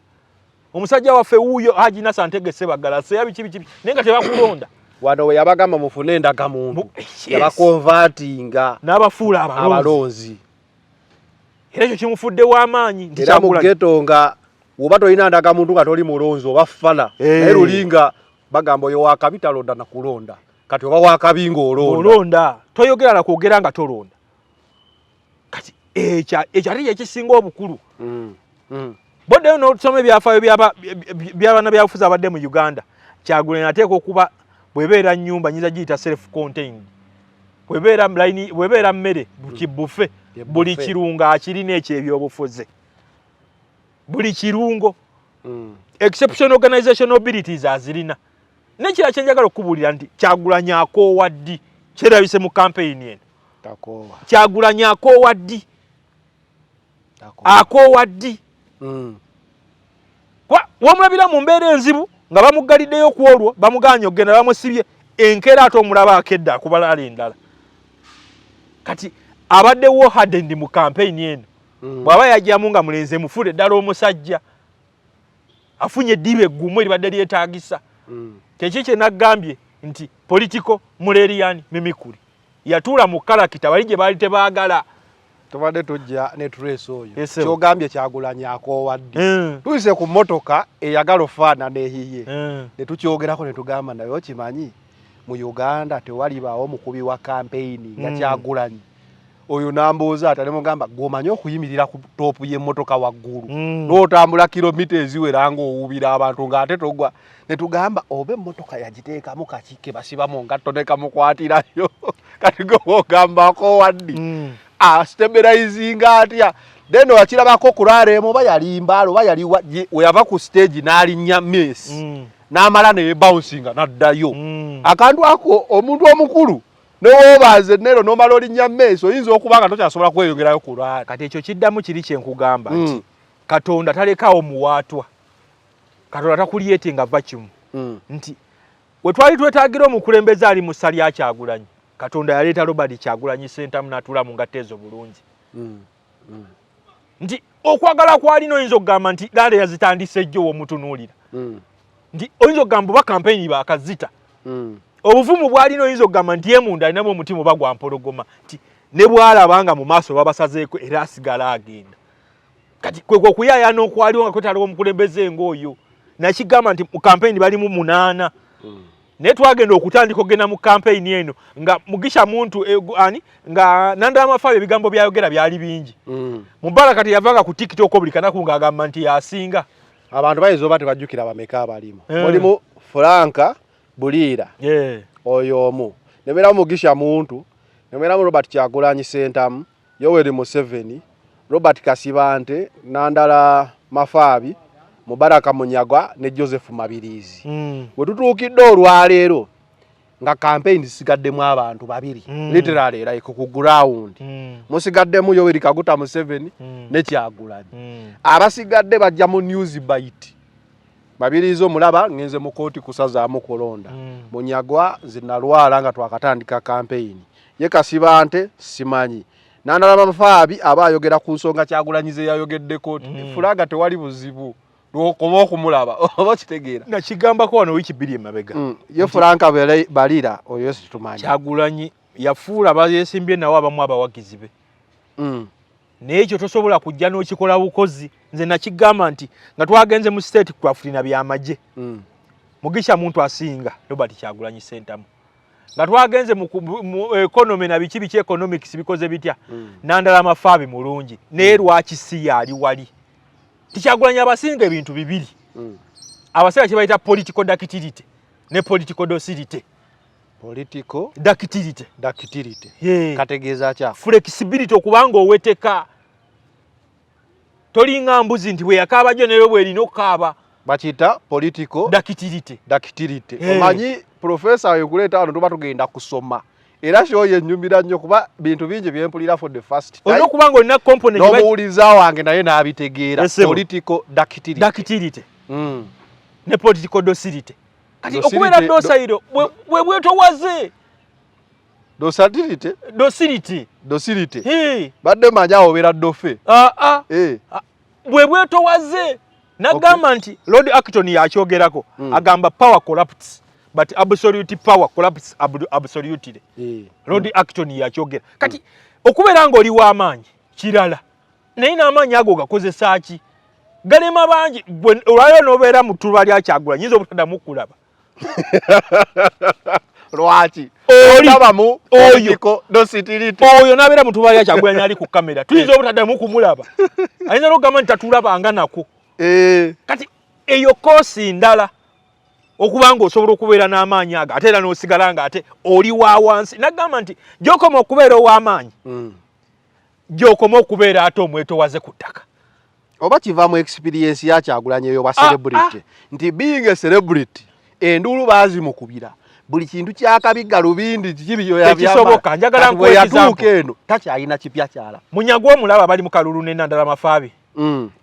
omusajja waffe wuuyo Haji Nassan Tegese bagala seya bikibi naye nga tebakulonda wano we yabagamba mufune endagamuntu yabakonvertinga n'abafuula abalonzi era ekyo kimufudde w'amaanyi nti Kyagulanyi geto nga woba tolina ndagamuntu nga toli mulonzi oba fala naye lulinga bagamba oyo wakabitalonda na kulonda kati oba wakabinga olonda toyogera na kwogera nga tolonda kati ekyo ate ekisinga obukulu boddeyo n'otusoma ebyafaayo by'abaana byabufuzi abadde mu Uganda Kyagulanyi ateeka okuba bwebeera nnyumba nyinza giyita self contained bwebeera mmere kibufe buli kirungo akirina ekyebyobufuzi buli kirungo exceptional organizational abilities azirina nekira kyenjagala okubulira nti Kyagulanyi akoowa ddi kyerabise mu campaign eno Kyagulanyi akoowa ddi wamulabira mu mbeera enzibu nga bamuggaliddeyo ku olwo bamuganye okgenda bamusibye enkeera ate omulaba akedda akubalala endala kati abaddewo hardened mu campaign eno bw'aba yajjamu nga mulenze mufuule eddala omusajja afunye eddiba eggumu eribadde lyetaagisa kyeki kye naggambye nti political Mulerian Mimikuli yatuula mu kalakita bali gye baali tebaagala tubadde tujja ne trace oyo kyogambye Kyagulanyi akoowa ddi tuyise ku mmotoka eyagala ofaana neeyiye ne tukyogerako ne tugamba naye okimanyi mu Uganda tewalibaawo mukubi wa campaign nga Kyagulanyi oyo nambuuza ate ne mugamba gomanyi okuyimirira ku toopu y'emmotoka waggulu n'otambula kilomita eziwera ng'owubira abantu ng'ate togwa ne tugamba oba emmotoka yagiteekamu kakike basibamu ngatto ne kamukwatirayo kati gogamba akoowa ddi stabilizinga atya then wakirabako kulaaleemu oba yali mbaalo oba yali we yava ku stage n'alinnya Messi n'amala ne bouncinga n'addayo akantu ako omuntu omukulu n'owoobaze nero n'omala olinnya Messi oyinza okuba nga tokyasobola kweyongerayo kulaale kati ekyo kiddamu kiri kyenkugamba nti Katonda talekaawo muwaatwa Katonda takulyetinga vacuum nti we twali twetagira omukulembeze ali mu ssali Kyagulanyi Katonda yaleeta Robert Kyagulanyi Ssentamu n'atula mu ngatezo bulungi. Nti okwagala kwalino oyinza okugamba nti Lale yazitandise jjo omutunuulira. Nti oyinza okugamba ba campaign bakazita. Obuvumu bwalino oyinza okugamba nti emunda alinamu omutima oba gwa mpologoma. Nti ne bwalabanga mu maaso babasazeeko era asigala agenda. Kati kwe okuyaya n'okwaliwo nga kwetaliwo omukulembeze ng'oyo. Nakigamba nti mu campaign balimu 8. Ne twagenda okutandika okugenda mu campaign eno nga Mugisha Muntu nga Nandala Mafaabi ebigambo byayogera byali bingi. Mubarak kati yavanga ku TikTok buli kanaku ng'agamba nti yasinga. Abantu bayinza oba tebajjukira bameka abalimu. Mulimu Franka Buliira. Oyo omu. Nemera Mugisha Muntu, nemera Robert Kyagulanyi Ssentamu, Yoweri Museveni, Robert Kasibante, Nandala Mafaabi, Mubaraka Munyagwa ne Joseph Mabirizi. We tutuukidde olwaleero nga campaign zisigaddemu abantu babiri. Literally like ku ground. Musigaddemu Yoweri Kaguta Museveni ne Kyagulanyi. Abasigadde bajja mu news bite. Mabirizi omulaba ngenze mu kooti kusazaamu kolonda. Munyagwa zinalwala nga twakatandika campaign. Ye Kasibante simanyi. Nandala Mafaabi aba ayogera ku nsonga Kyagulanyize yayogedde kooti. Fulaga tewali buzibu. Okoma okumulaba oba kitegeera na kigambako wano wiki 2 emabega. Ye Franka Balira oyo yesi tumanyi Kyagulanyi yafuula bayesimbye nawo abamu abawagizi be. N'ekyo tosobola kujja n'okikola bukozi. Nze nakigamba nti nga twagenze mu state twafulina byamaje. Mugisha Muntu asinga Robert Kyagulanyi Ssentamu. Nga twagenze mu economy na biki economics bikoze bitya. Nandala Mafaabi mulungi naye lwaki si yali wali. Kyagulanyi abasinga ebintu bibiri. Abasinga kye bayita political ductility ne political docility. Political ductility. Kategeeza kya. Flexibility okubanga oweteka. Tolinga mbuzi nti bwe yakaaba jo nayo bwe lino kaaba. Bakiyita political ductility. Omanyi professor oyo kuleeta wano tuba tugenda kusoma. Era shoye nyumira nnyo kuba bintu bingi byempulira for the first time. Olwo kubanga olina component n'omuwuliza wange naye n'abitegeera. Political ductility. Ne political docility. Kati okubeera docile bwe towaze. Docility. Badde manya obeera dofe. Bwe towaze. Nagamba nti Lord Acton yakyogerako. Agamba power corrupts. But absolute power collapse absolutely. Lord Acton yakyogera. Kati okubeera nga oli w'amaanyi kirala. Naye n'amaanyi ago gakozesa ki? Galema bangi olwayo n'obeera mu ttuba lya Kyagulanyi nyinza obutaddamu kulaba. Lwaki? Olabamu oyo n'abeera mu ttuba lya Kyagulanyi ali ku kamera. Tuyinza obutaddamu kumulaba. Ayinza n'okugamba nti tatulabanga nako. Kati eyo koosi ndala. Okubanga osobola okubeera n'amaanyi ago ate era n'osigala nga ate oli wa wansi. Nagamba nti gy'okoma okubeera ow'amaanyi gy'okoma okubeera ate omwetowaze ku ttaka. Oba kiva mu experience ya Kyagulanyi eyo ba celebrity. Nti being a celebrity enduulu baazimukubira buli kintu kyakabigga lubindi kibiyo yabisoboka. Njagala nkwekizampo eno takyalina kipya kyala. Munyagwa omulaba bali mu kalulu ne Nandala Mafaabi.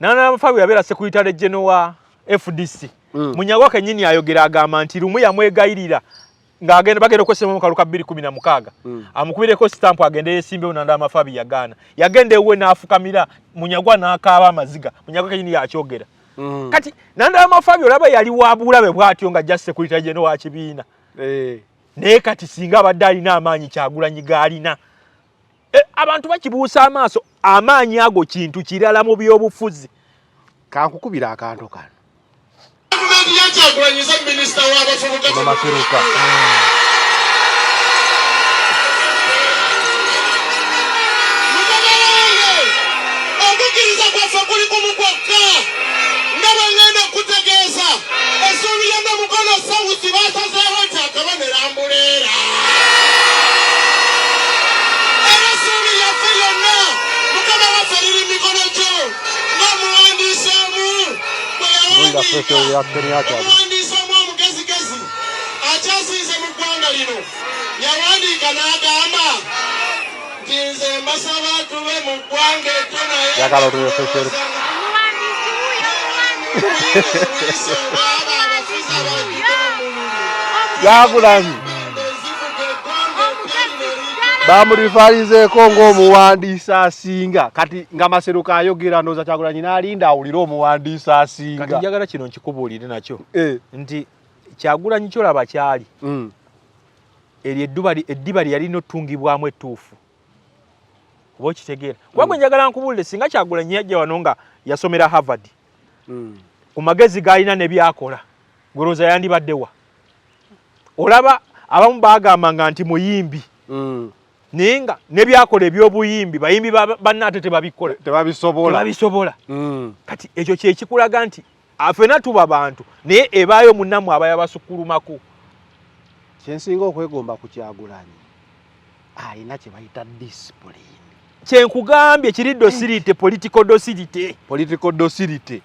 Nandala Mafaabi yabeera Secretary General wa FDC. Munyagwa kennyini ayogera agamba nti lumu yamwegayirira ng'agenda bagenda okwesema mu kaluka 2016. Amukubireko stamp agende yesimbe Nandala Mafaabi yagaana. Yagenda ewe n'afukamira Munyagwa n'akaaba amaziga. Munyagwa kennyini yakyogera. Kati Nandala Mafaabi olaba yali wa bulabe bw'atyo nga just Secretary General wa kibiina. Naye kati singa abadde alina amaanyi Kyagulanyi gaalina. Abantu bakibuusa amaaso amaanyi ago kintu kirala mu by'obufuzi. Kankukubira akantu kano. Kyagulanyi minisita w'abafubuka Mamaseruka. Okukiriza kwaffe kuli kumu kwokka nga bwe ngenda okutegeeza essuubi lya Namukono South baasazeewo nti akabonero ambuleera. Era essuubi lyaffe lyonna Mukama waffe liri mikono gyo ng'omuwandiisi omu bwe omuwandiisi omu omugezigezi akyasinze mu ggwanga lino yawandiika n'agamba nti nze mbasaba tube mu ggwanga ettono Kyagulanyi bamulifalizeeko ng'omuwandiisi asinga kati nga Maseruka ayogera ndowooza Kyagulanyi n'alinda awulire omuwandiisi asinga. Kati njagala kino nkikubuulire nakyo nti Kyagulanyi kyolaba kyali eryo eddiba lye yalina ottungibwamu ettuufu oba okitegeera kuba gwe njagala nkubuulire singa Kyagulanyi yajja wano nga yasomera Harvard ku magezi g'alina ne byakola gwelooza yandibaddewa olaba abamu baagambanga nti muyimbi naye nga ne byakola eby'obuyimbi bayimbi bannaate tebabisobola kati ekyo kyekikulaga nti ffenna tuba bantu naye ebaayo munnammwe aba yabasukkulumako. Kyensinga okwegomba ku Kyagulanyi alina kye bayita discipline. Kyenkugambye kiri docility, political docility.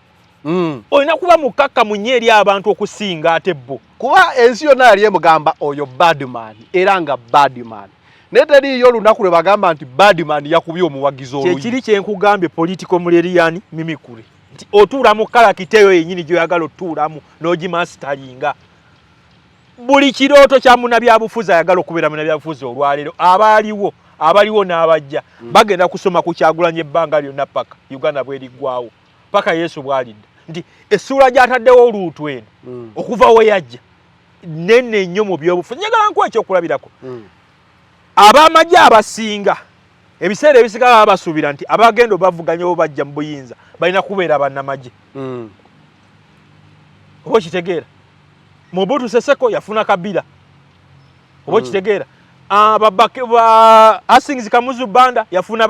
Olina kuba mukakkamu nnyo eri abantu okusinga ate bo kuba ensi yonna yali emugamba oyo badman era nga badman naye teriiyo olunaku lwe bagamba nti badman yakubye omuwagizi oluyi. Kyekiri kyenkugambye political muleriani mimikule nti otuula mu kalakiteyo yennyini gyoyagala otuulamu n'ogimasteringa. Buli kirooto kya munnabyabufuzi ayagala okubeera munnabyabufuzi olwaleero abaliwo n'abajja bagenda kusoma ku Kyagulanyi ebbanga lyonna paka Uganda bweriggwawo paka Yesu bw'alidda nti essuula gy'ataddewo oluutu eno okuva we yajja nene nnyo mu byobufuzi. Njagala nkuwa ekyokulabirako ab'amagye abasinga ebiseera ebisigala babasuubira nti abagenda bavuganyawo bajja mu buyinza balina kubeera bannamagye oba okitegeera. Mobutu Seseko yafuna Kabila oba okitegeera. Hastings Kamuzu Banda yafuna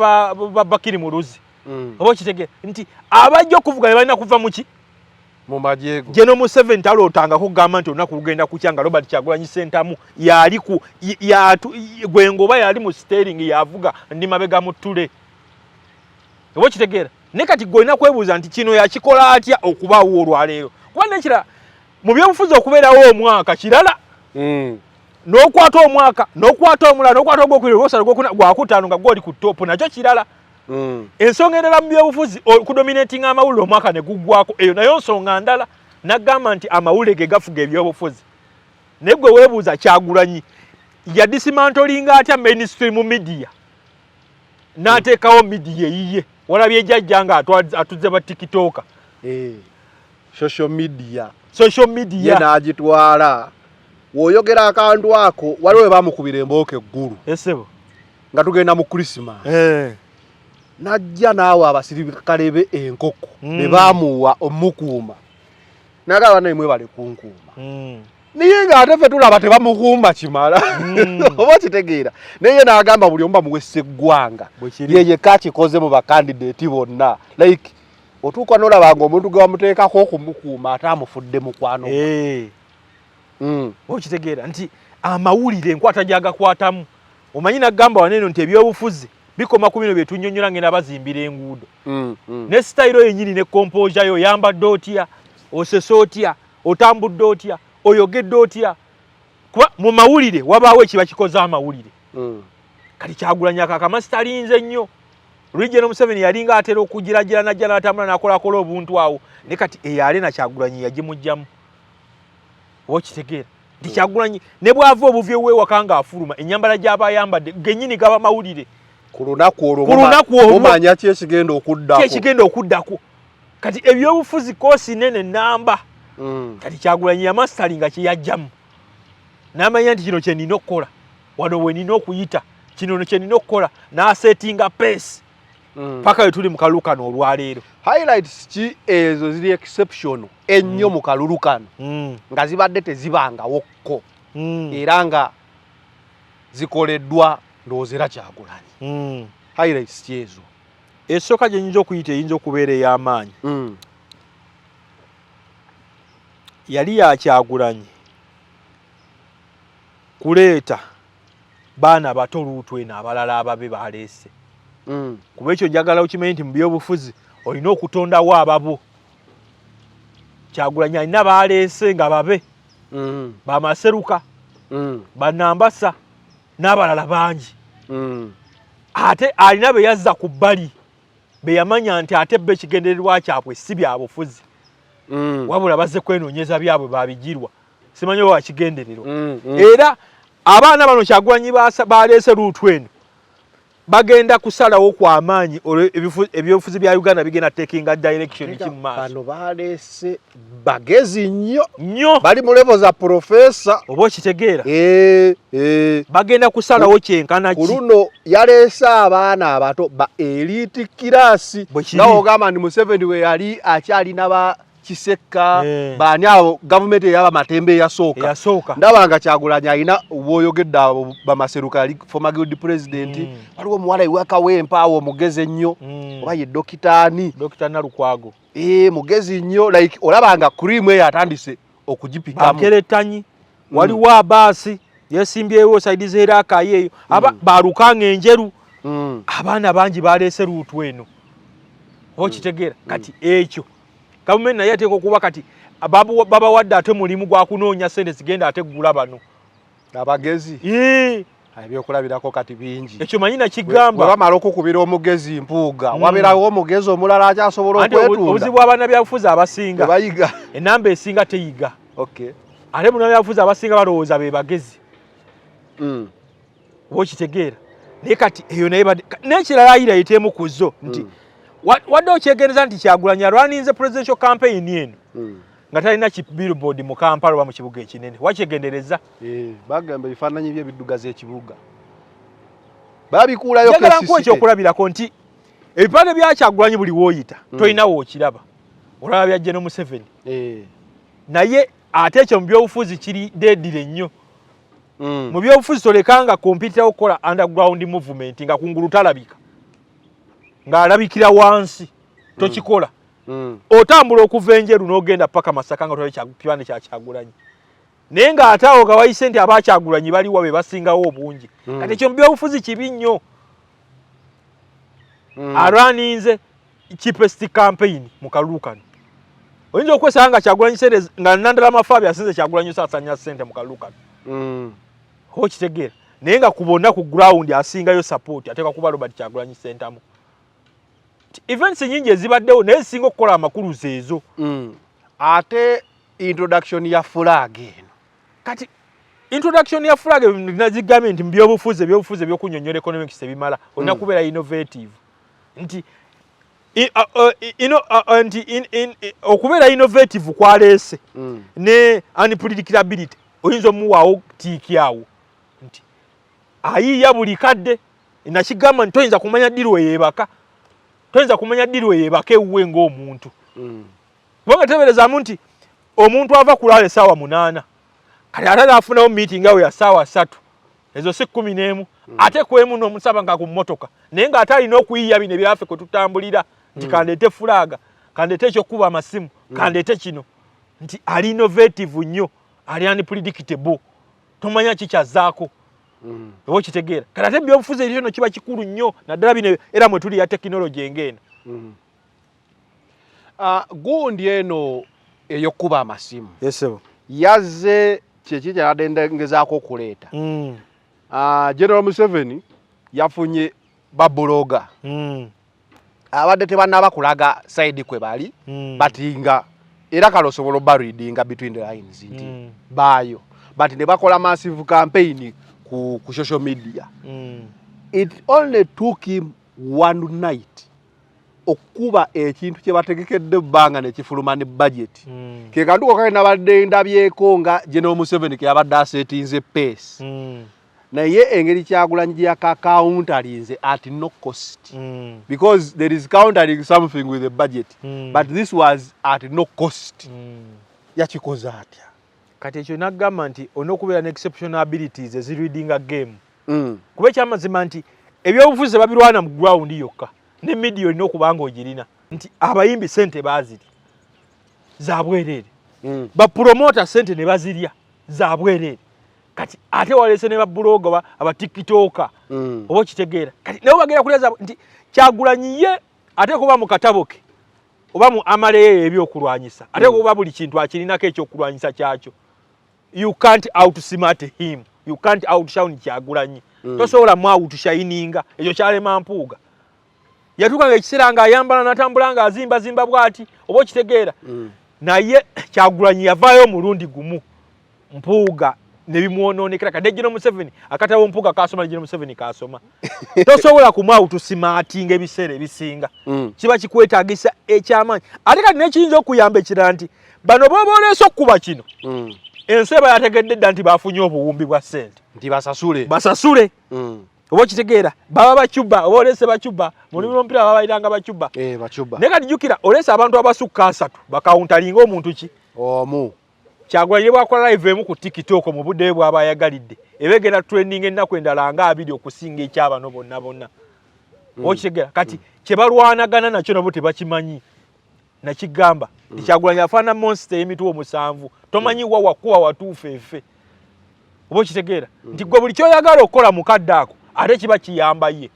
Bakiri Muruzi oba okitegeera nti abajja okuvuganya balina kuva muki mu majeego. General Museveni talootanga kugamba nti olunaku lugenda kukyanga Robert Kyagulanyi Ssentamu yali ku gwengoba yali mu steering yavuga ndi mabega mu ttule oba okitegeera. Ne kati gwolina kwebuuza nti kino yakikola atya okubaawo olwaleero kuba nekira mu byobufuzi okubeerawo omwaka kirala n'okwata omwaka n'okwata omulala n'okwata ogwokubiri ogwosatu gwakutaano nga gwoli ku ttopu nakyo kirala. Ensonga endala mu byobufuzi okudominatinga amawulire omwaka ne guggwako eyo nayo nsonga ndala. Naggamba nti amawulire ge gafuga ebyobufuzi naye gwe weebuuza Kyagulanyi yadisimantolinga atya mainstream media n'ateekawo media eyiye walabye ejjajja nga atuzze ba TikToker social media ye n'agitwala. W'oyogera akantu ako waliwo we bamukubira embooka eggulu esebo nga tugenda mu Christmas najja naawe abasirikale be enkoko ne baamuwa omukuuma nagaba naye mwebale kunkuuma naye ng'ate ffe tulaba tebamukuuma kimala oba kitegeera naye n'agamba buli omu bamuwesse eggwanga ye yekka akikoze mu bakandideeti bonna like otuuka n'olaba ng'omuntu gwe bamuteekako okumukuuma ate amufudde mukwano okitegeera nti amawulire enkwata gyagakwatamu omanyi nagamba waneeno nti ebyobufuzi bikoma ku bino bye tunnyonnyola ngenda bazimbira enguudo ne sitayiro yennyini ne composure yo oyambadde otya osese otya otambudde otya oyogedde otya kuba mu mawulire wabaawo ekiba kikoze amawulire kati Kyagulanyi akamasitalinze nnyo Regional Museveni yalinga atera okugiragira najja n'atambula n'akolakola obuntu awo ne kati eyale na Kyagulanyi yagimugjamu okitegeera nti Kyagulanyi ne bw'ava obuvye w'ewaka ng'afuluma ennyambala gy'aba ayambadde gennyini gaba mawulire ku lunaku olwo mumanya ki ekigenda okuddako kati ebyobufuzi koosi nene nnamba kati Kyagulanyi yamasitalinga kye yajjamu n'amanya nti kino kye nina okukola wano we nina okuyita kino kye nina okukola n'asetinga peesi paka we tuli mu kalulu kano olwaleero. Highlights ki ezo ziri exceptional ennyo mu kalulu kano nga zibadde tezibangawokko era nga zikoleddwa ndoozera Kyagulanyi. Highlights ki ezo? Esooka gye nyinza okuyita eyinza okubeera ey'amaanyi yali ya Kyagulanyi kuleeta baana bato luutu eno abalala ababe baleese kuba ekyo njagala okimanyi nti mu byobufuzi olina okutondawo ababo. Kyagulanyi alina baleese nga babe Bamaseruka Banambasa n'abalala bangi ate alina be yazza ku bbali be yamanya nti ate be ekigendererwa kyabwe si bya bufuzi wabula bazze kwenoonyeza byabwe babigirwa simanyi wa kigenderero era abaana bano Kyagulanyi baleese luutu eno bagenda kusalawo kwa amaanyi ebyobufuzi bya Uganda bigenda taking direction kimaaso. Bano baleese bagezi nnyo bali mu level za professor oba okitegeera bagenda kusalawo kyenkana ki kuluno yaleese abaana abato ba elite class nawo gamba ndi Museveni we yali akyalina ba Kiseka bani abo government yaba matembe yasooka ndabanga Kyagulanyi alina bwoyogedde abo bamaseruka ali former guild president waliwo muwala iwaka wempa awo mugeze nnyo oba ye Dr. Nalukwago mugezi nnyo like olabanga cream eyo atandise okugipikamu akeretanyi waliwo abasi yesimbyewo side zera akayeyo balukanga enjeru abaana bangi baleese luutu eno okitegeera kati ekyo Government naye ateeka okuba kati baba wadde ate mulimu gwa kunoonya sente zigenda ate gula bano abagezi ebyokulabirako kati bingi ekyo manyi nakigamba bamala okukubira omugezi mpuuga wabeerawo omugezi omulala akyasobola okwetunda obuzibu abaana byabufuzi abasinga bayiga enamba esinga teyiga ate muno byabufuzi abasinga balowooza be bagezi oba okitegeera naye kati eyo naye n'ekirala ayira yiteemu ku zo nti wadde okyegendereza nti Kyagulanyi alwaninze presidential campaign eno nga talina ki billboard mu Kampala oba mu kibuga ekinene wakyegendereza bagamba ebifaananyi by'ebiddugazi ekibuga babikuulayo njagala nkuwa ekyokulabirako nti ebipande bya Kyagulanyi buli wooyita tolinawo okiraba olaba bya General Museveni naye ate ekyo mu byobufuzi kiri deedire nnyo mu byobufuzi tolekanga kompitirawo okukola underground movement nga kungulu talabika ng'alabikira wansi tokikola otambula okuva enjeru n'ogenda paka Masaka nga tolabye kipande kya Kyagulanyi naye ng'ate awo nga wayise nti aba Kyagulanyi baliwo be basingawo obungi kati ekyo mu byobufuzi kibi nnyo alwaninze cheapest campaign mu kalulu kano oyinza okwesanga nga Kyagulanyi sente nga Nandala Mafaabi asinze Kyagulanyi osasanya sente mu kalulu kano okitegeera naye nga kubonna ku ground asingayo support ateeka kuba Robert Kyagulanyi sentamu events nyingi ezibaddewo naye singa okukola amakulu zeezo ate introduction ya flag eno kati introduction ya flag nazigambye nti mbyobufuzi ebyokunyonyola economics ebimala olina kubeera innovative nti okubeera innovative kwaleese ne unpredictability oyinza omuwaawo tiikyawo nti ayiiya buli kadde nakigamba nti toyinza kumanya ddiru eyebaka toyinza kumanya ddiru eyebaka ewuwe ng'omuntu kubanga teberezaamu nti omuntu ava kulala essaawa 8 kati ate naafunawo meeting awo ya ssaawa 3 ezo si 11 ate kwemu n'omusaba nga ku mmotoka naye ng'ate alina okuyiiya bino ebyaffe kwe tutambulira nti kandeete fulaaga kandeete ekyokuba amasimu kandeete kino nti ali innovative nnyo ali unpredictable tomanya kikyazaako oba okitegeera kati ate ebyobufuzi ekyo kiba kikulu nnyo naddala bino era mwe tuli ya tekinologi engenda gundi eno ey'okkuba amasimu yesebo yazze kyeki kyadengezaako okuleeta General Museveni yafunye babuloga abadde tebannaba kulaga side kwe bali batinga era kale osobola obba readinga between the lines nti baayo but ne bakola massive campaign ku social media it only took him one night okuba ekintu kye bategekedde bbanga ne kifuluma ne budget ke kanduko kale nabadde ndabyeko nga General Museveni ke yabadde asetinze pace naye engeri Kyagulanyi gye counteringze at no cost because there is countering something with the budget but this was at no cost yakikoze atya kati ekyo nagamba nti onokubeera ne exceptional abilities ezireadinga game kuba ekyamazima nti ebyobufuzi babirwana mu ground yokka ne media olina okubanga ogirina nti abayimbi sente baziri zabwerere bapromota sente ne bazirya zabwerere kati ate waleese ne babuloga aba tiktoka oba okitegeera kati nabo bagenda kuleza nti Kyagulanyi ye ate kuba mu katabo ke oba mu amaleyo ebyokulwanyisa ate kuba buli kintu akirinako ekyokulwanyisa kyakyo you can't outsmart him you can't outshine Kyagulanyi tosobola mu outshininga ekyo kyalema mpuuga yatuuka ng'ekiseera ng'ayambala n'atambula ng'azimba bw'ati oba okitegeera naye Kyagulanyi yavaayo omulundi gumu Mpuuga ne bimuonoonekera kadde General Museveni akatabo Mpuuga kasoma General Museveni kasoma. Tosobola kumwawo tusimaatinga ebiseera ebisinga. Kiba kikwetaagisa ekyamaanyi. Ate kati n'ekiyinza okuyamba ekirala nti bano booba oleese okkuba kino. Ensi eba yategedde dda nti baafunye obuwumbi bwa ssente. Nti basasule. Basasule. Oba kitegeera baba bacuba oba oleese bacuba mulimu omupiira baba bayiranga bacuba. Bacuba. Naye kati jjukira oleese abantu abasukka 3 bakawuntalinga omuntu ki? Omu. Kyagulanyi bwakola live emu ku TikTok mu budde bw'aba yagalidde. Ebegera trending ennaku endala nga 2 okusinga ekyabano bonna. Okitegera kati kye balwanagana nakyo nabo tebakimanyi. Nakigamba Kyagulanyi afaana monster emitwe 7 tomanyi wa kuwa watuufeefe. Oba okitegeera nti gwe buli kyoyagala okukola mukadde ako ate kiba kiyamba ye.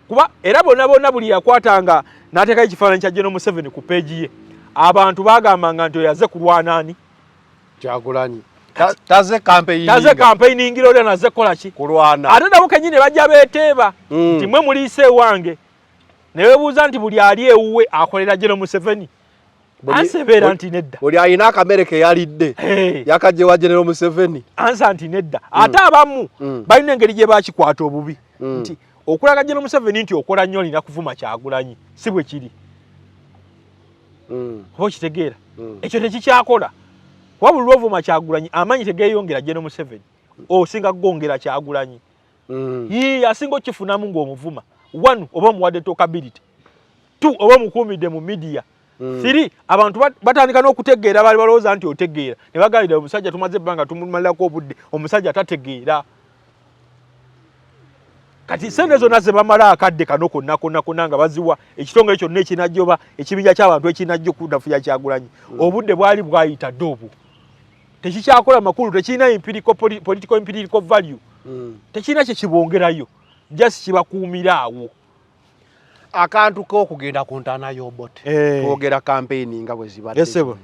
Kuba era bonna buli yakwatanga n'ateekayo ekifaananyi kya General Museveni ku peegi ye. Abantu baagambanga nti oyaze kulwana ani? Kyagulanyi. Taze campaign. Taze campaign ngiro ole naze kola ki? Kulwana. Ate nabo kenyine bajja beeteeba. Nti mwe muliise wange. Ne webuuza nti buli ali ewuwe akolera General Museveni. Ansebera nti nedda. Buli ayina akamere ke yalidde. Yakajje wa General Museveni. Ansa nti nedda. Ate abamu balina engeri gye bakikwata obubi. Nti okulaga General Museveni nti okola nnyo olina kuvuma Kyagulanyi. Si bwe kiri. Oba okitegeera. Ekyo tekikyakola. Wabula lwovuma Kyagulanyi amanyi tegeeyongera General Museveni. Osinga gongera Kyagulanyi. Asinga okifunamu ng'omuvuma. 1 oba muwadde talkability. 2 oba mukuumidde mu media. 3 abantu batandika n'okutegeera bali balowooza nti otegeera. Ne bagaalira omusajja tumaze ebbanga tumumalirako obudde omusajja tategeera. Kati sente zonna ze bamala akadde kano konna nga baziwa ekitongole kyonna ekinajjoba ekibinja ky'abantu ekinajjo kunafuya Kyagulanyi. Obudde bwali bwayita ddobu. Tekikyakola makulu tekirina political empirical value. Tekirina kye kibongerayo. Just kibakuumira awo. Akantu k'okugenda ku ntaana y'Obote. Kwogera campaign nga bwe zibadde. Yesebo.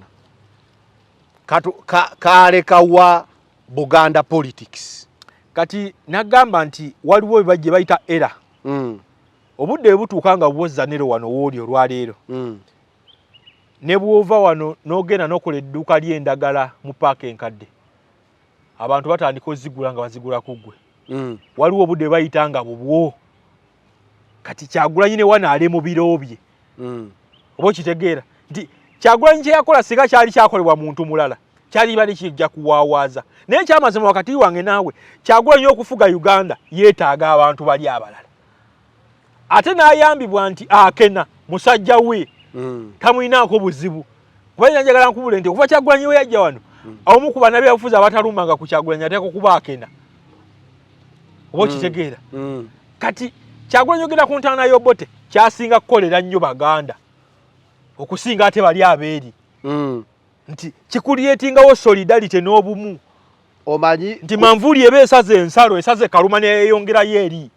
Kalekawa Buganda politics. Kati nagamba nti waliwo bajje bayita era. Obudde butuuka nga bwozza nero wano wooli olwaleero. Ne bwova wano n'ogenda n'okola edduuka ly'endagala mu paaka enkadde. Abantu batandika ozigula nga bazigula ku ggwe. Waliwo obudde bayita nga bubwo. Kati Kyagulanyi ne wanaale mu biro bye. Oba okitegeera nti Kyagulanyi kye yakola singa kyali kyakolebwa muntu mulala. Kyali bali kijja kuwaawaaza. Naye kyamazima wakati wange naawe Kyagulanyi okufuga Uganda yeetaaga abantu bali abalala. Ate n'ayambibwa nti akena musajja we tamuyinaako buzibu. Kuba njagala nkubule nti okuva Kyagulanyi we yajja wano omu ku banabi abafuzi abatalumanga ku Kyagulanyi ateeka okuba akena. Oba okitegeera. Kati Kyagulanyi ogenda ku ntaana y'Obote kyasinga kukolera nnyo Baganda okusinga ate bali abeeri. Nti kikulietingawo solidarity n'obumu. Omanyi nti manvuli ebe esaze ensalo esaze kaluma neyongerayo eri.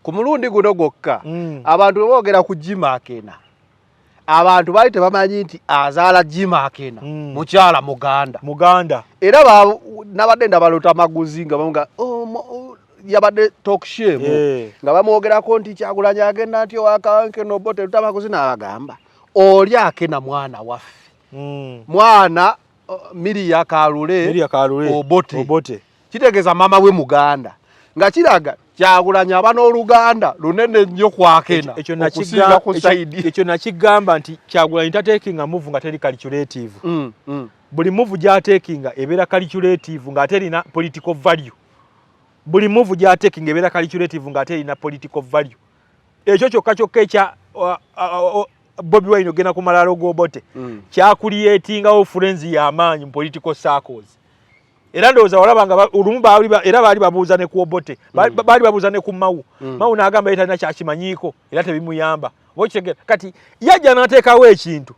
Ku mulundi guno gwokka abantu boogera ku Jima Akena. Abantu bali tebamanyi nti azaala Jima Akena mukyala Muganda. Era nabadde ndabalota maguzi nga bamuga yabadde talk show nga bamwogerako nti Kyagulanyi agenda nti wakawanke n'Obote tutamaguzi n'abagamba oli Akena mwana waffe. Mwana Miria Kalule Obote. Kitegeeza mama we Muganda. Nga kiraga Kyagulanyi abana oluganda lunene nnyo ku Akena. Ekyo nakigamba nti Kyagulanyi tatekinga move nga teri calculative. Buli move gy'atekinga ebeera calculative nga terina political value. Buli move gy'atekinga ebeera calculative nga terina political value. Ekyo kyokka ekya Bobi Wine ogenda ku malalo g'Obote kyakuliyetingawo frenzy y'amaanyi mu political circles. Era ndowooza walabanga olumu era baali babuuza ne ku Obote baali babuuza ne ku Mawu. Mawu n'agamba talina kyakimanyiiko era tebimuyamba. Okitegeera kati yajja n'ateekawo ekintu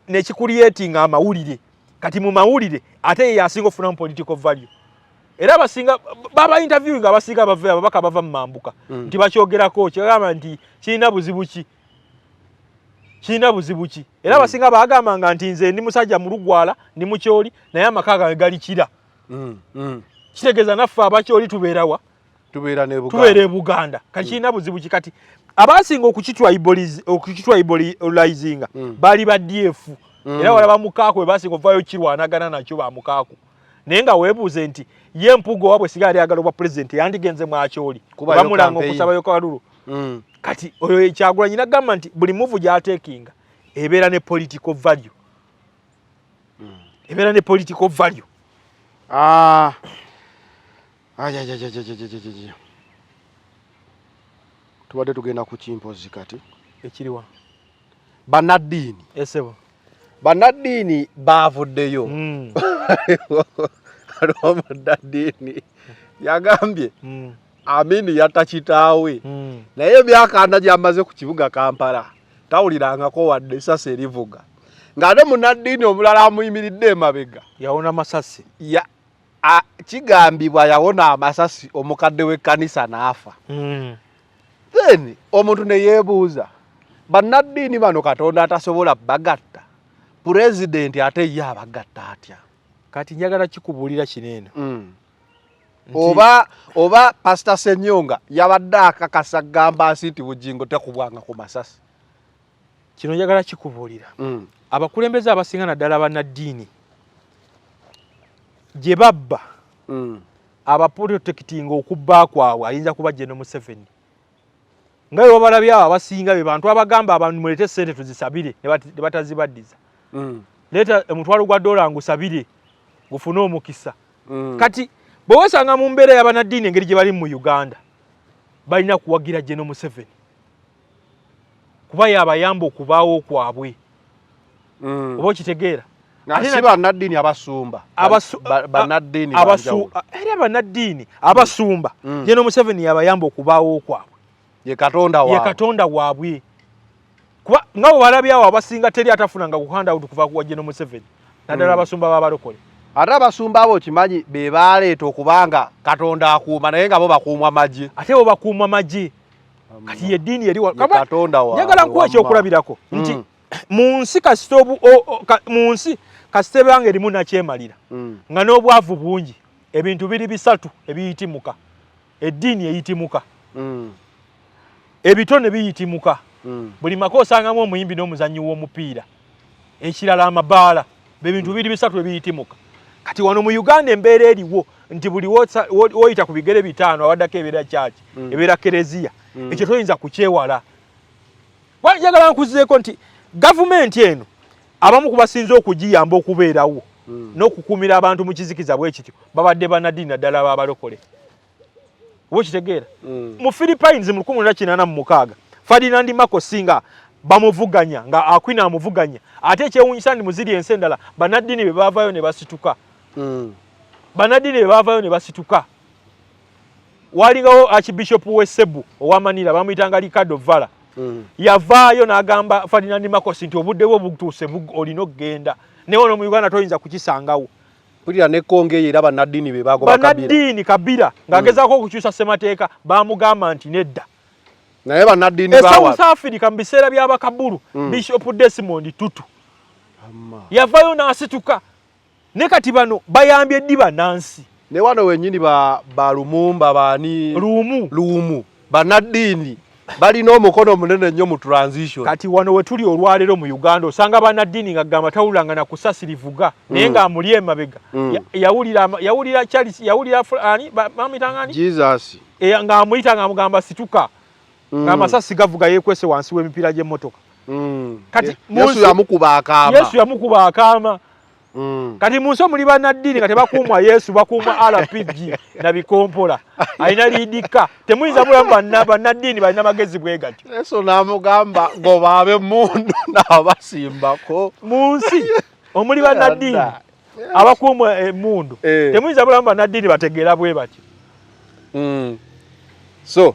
ne kikuliyetinga amawulire. Kati mu mawulire ate ye yasinga okufunamu political value. Era abasinga baba interview nga abasinga bava ababaka bava mu mambuka nti bakyogerako kyagamba nti kirina buzibu ki. Era abasinga baagambanga nti nze ndi musajja mu Lugwala ndi mukyoli naye amaka gange galikira. Kitegeeza naffe abakyoli tubeerawa? Tubeera e Buganda. Kati kirina buzibu ki kati abasinga okukitwibolizinga baali ba DF era walaba mukaako we basinga ovaayo kirwanagana nakyo bamukaako naye nga weebuuze nti ye Mpuuga wabwe singa yali ayagala obwa pulezidenti yandigenze mwakyoli bamulanga okusabayo kalulu kati oyo Kyagulanyi n'agamba nti buli muvu gy'ateekinga ebeera ne political value ebeera ne political value tubadde tugenda ku kimpozi kati ekiriwa bannaddiini esebo bannaddiini baavuddeyo aliwo munnaddiini yagambye Amini yatta kitaawe naye byakaana gy'amaze ku kibuga Kampala tawulirangako wadde essasi erivuga ng'ate munnaddiini omulala amuyimiridde emabega yawona masasi kigambibwa yawona amasasi omukadde w'ekkanisa n'afa then omuntu ne yeebuuza bannaddiini bano Katonda atasobola bagatta pulezidenti ate ye abagatta atya kati njagala kikubuulira kineeno oba Pastor Senyonga yabadde akakasa gamba nti bujingo tekubwanga ku masasi kino njagala kikubuulira abakulembeze abasinga naddala bannaddiini gye babba abaprotektinga okubba kwabwe ayinza kuba General Museveni nga bwe babalabye abo abasinga be bantu abagamba abantu mulete ssente tuzisabire ne batazibaddiza leeta omutwalo gwa $1 ngusabire gufune omukisa kati bwe wasanga mu mbeera y'abannaddiini engeri gye bali mu Uganda balina kuwagira General Museveni kuba yabayamba okubaawo kwabwe oba okitegeera si bannaddiini abasumba bannaddiini era bannaddiini abasumba General Museveni yabayamba okubaawo kwabwe ye Katonda waabwe kuba nga bwe balabye awo abasinga teri atafunanga kuhanda out kuva kuwa General Museveni naddala abasumba b'abalokole ate abasumba abo kimanyi be baaleeta okubanga Katonda akuuma naye nga bo bakuumwa magye ate bo bakuumwa magye kati eddiini eri njagala nkuwa ekyokulabirako nti mu nsi mu nsi kasitebanga erimu nakyemalira nga n'obwavu bungi ebintu biri bisatu ebiyitimuka eddiini eyitimuka ebitone biyitimuka buli maka osangamu omuyimbi n'omuzannyi w'omupiira ekirala amabaala bebintu biri bisatu ebiyitimuka kati wano mu Uganda embeera eriwo nti buli woyita ku bigere bitaano awaddako ebeera kyaki ebeera kereziya ekyo toyinza kukyewala njagala nkuzizeeko nti gavumenti eno abamu kubasinza okugiyamba okubeerawo n'okukuumira abantu mu kizikiza bwe kityo babadde bannaddiini naddala b'abalokole oba okitegeera mu Philippines mu 1986 Ferdinand Marcos nga bamuvuganya nga Akwina amuvuganya ate ekyewuunyisa ndi muziri ensi endala bannaddiini be baavaayo ne basituka bannaddiini be baavaayo ne basituka walingawo Archbishop w'Essebu owamanira bamuyitanga Ricardo Vala yavaayo n'agamba Ferdinand Marcos nti obudde bwo butuuse olina okugenda naye ono mu Uganda toyinza kukisangawo pulira ne Konge era bannaddiini be bagoba Kabira ng'agezaako okukyusa ssemateeka bamugamba nti nedda naye bannaddiini South Africa mu biseera by'abakabulu Bishop Desmond Tutu yavaayo n'asituka ne kati bano bayambye ddi bannansi ne wano wennyini ba Lumumba baani Luumu bannaddiini balina omukono omunene nnyo mu transition kati wano we tuli olwaleero mu Uganda osanga bannaddiini nga gamba tawulanga na kusasirivuga naye ng'amuli emabega yawulira Charles yawulira bamitangani Jesus ng'amuyita ng'amugamba situka ng'amasasi gavuga yeekwese wansi w'emipiira gy'emmotoka kati Yesu yamukuba akaama kati mu nsi omuli bannaddiini nga tebakuumwa Yesu bakuumwa RPG na bikompola alina liidika temuyinza bulamu bannaddiini balina magezi bwe gatyo Yesu n'amugamba goba ab'emmundu n'abasimbako mu nsi omuli bannaddiini abakuumwa emmundu temuyinza bulamu bannaddiini bategeera bwe batyo so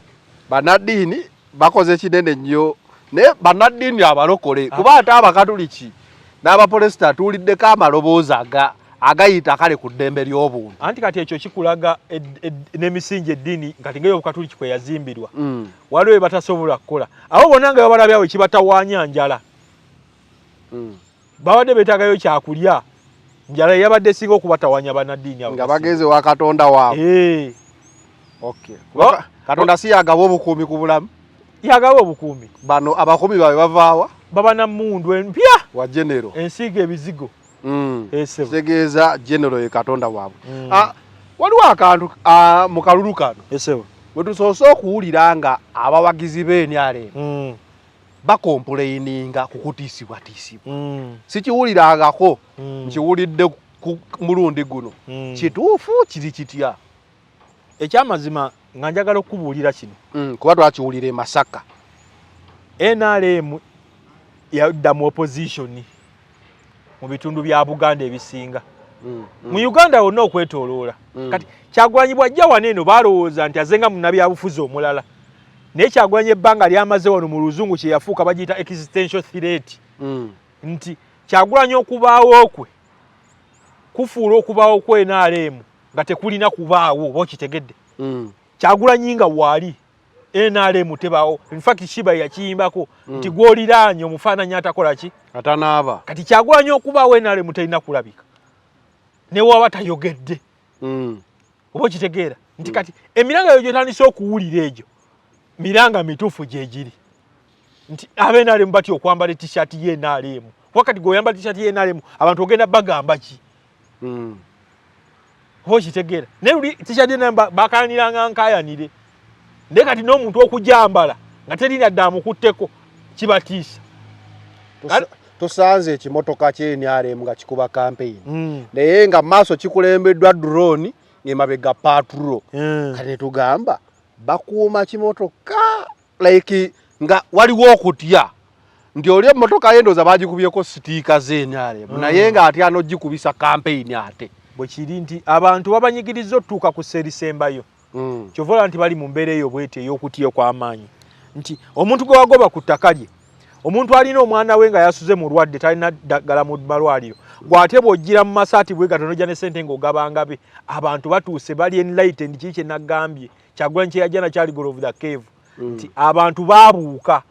bannaddiini bakoze kinene nnyo naye bannaddiini abalokole kuba ate abakatuliki n'abaprotestant tuwuliddeko amaloboozi agayita kale ku ddembe ly'obuntu anti kati ekyo kikulaga n'emisingi eddiini kati ng'ey'obukatuliki kwe yazimbirwa waliwo batasobola kukola abo bonna nga babalabyawo ekibatawaanya njala babadde beetagayo kyakulya njala yabadde esinga okubatawaanya bannaddiini abo nga bageze wa Katonda waabwe okay Katonda si yagaba obukuumi ku bulamu yagawa obukuumi. Bano abakuumi bawe bavaawa? Baba na mundu empya wa general. Ensiga ebizigo. Ese. Tegeeza general ye Katonda waabwe. Waliwo akantu mu kalulu kano. Ese. Bwe tusoose okuwulira nga abawagizi b'NRM bakomplaininga kukutiisibwatiisibwa. Sikiwulirangako, nkiwulidde mulundi guno. Kituufu kiri kitya? Ekyamazima nga njagala okubuulira kino. Kuba twakiwulira e Masaka. NRM yadda mu opposition mu bitundu bya Buganda ebisinga. Mu Uganda wonna okwetooloola. Kati Kyagulanyi bw'ajja wano eno balowooza nti azenga munnabyabufuzi omulala. Naye Kyagulanyi ebbanga lyamaze wano mu luzungu kye yafuuka bagiyita existential threat. Nti Kyagulanyi okubaawo kwe kufuula okubaawo kwe NRM nga tekulina kubaawo oba okitegedde. Kyagulanyi nga waali NRM tebaawo. In fact Shiba yakiyimbako nti gw'oliraanye omufaananyi atakola ki? Atanaaba. Kati Kyagulanyi okubaawo NRM terina kulabika. Ne waba tayogedde. Oba okitegeera nti kati emiranga yo gyotandise okuwulira egyo miranga mituufu gye giri. Nti NRM batya okwambala t-shirt ye NRM. Wakati g'oyambala t-shirt ye NRM abantu ogenda bagamba ki? Oba okitegeera. Naye luli t-shirt ye NRM bakayaniranga nkayanire. Naye kati n'omuntu okujambala nga terina dda amukutteko kibatiisa. Tusanze ekimotoka kye NRM nga kikuba campaign. Naye nga maaso kikulembeddwa drone ng'emabega patrol. Kati tugamba bakuuma kimotoka like nga waliwo okutya nti oli emmotoka yendoza bagikubyeko sitiika z'NRM naye nga ate anogikubisa campaign ate. Bwe kiri nti abantu babanyigiriza otuuka ku serisembayo. Kyovola nti bali mu mbeera eyo bwete ey'okutya okw'amaanyi. Nti omuntu gwe wagoba ku ttaka lye, omuntu alina omwana we nga yasuze mu lwadde talina ddagala mu malwaliro, gw'ate bw'ojjira mu masaati bwe gato n'ojja ne ssente ng'ogabanga be, abantu batuuse bali enlightened kiki kye nagambye. Kyagulanyi kye yajja nakyali God of the Cave. Nti abantu baabuuka,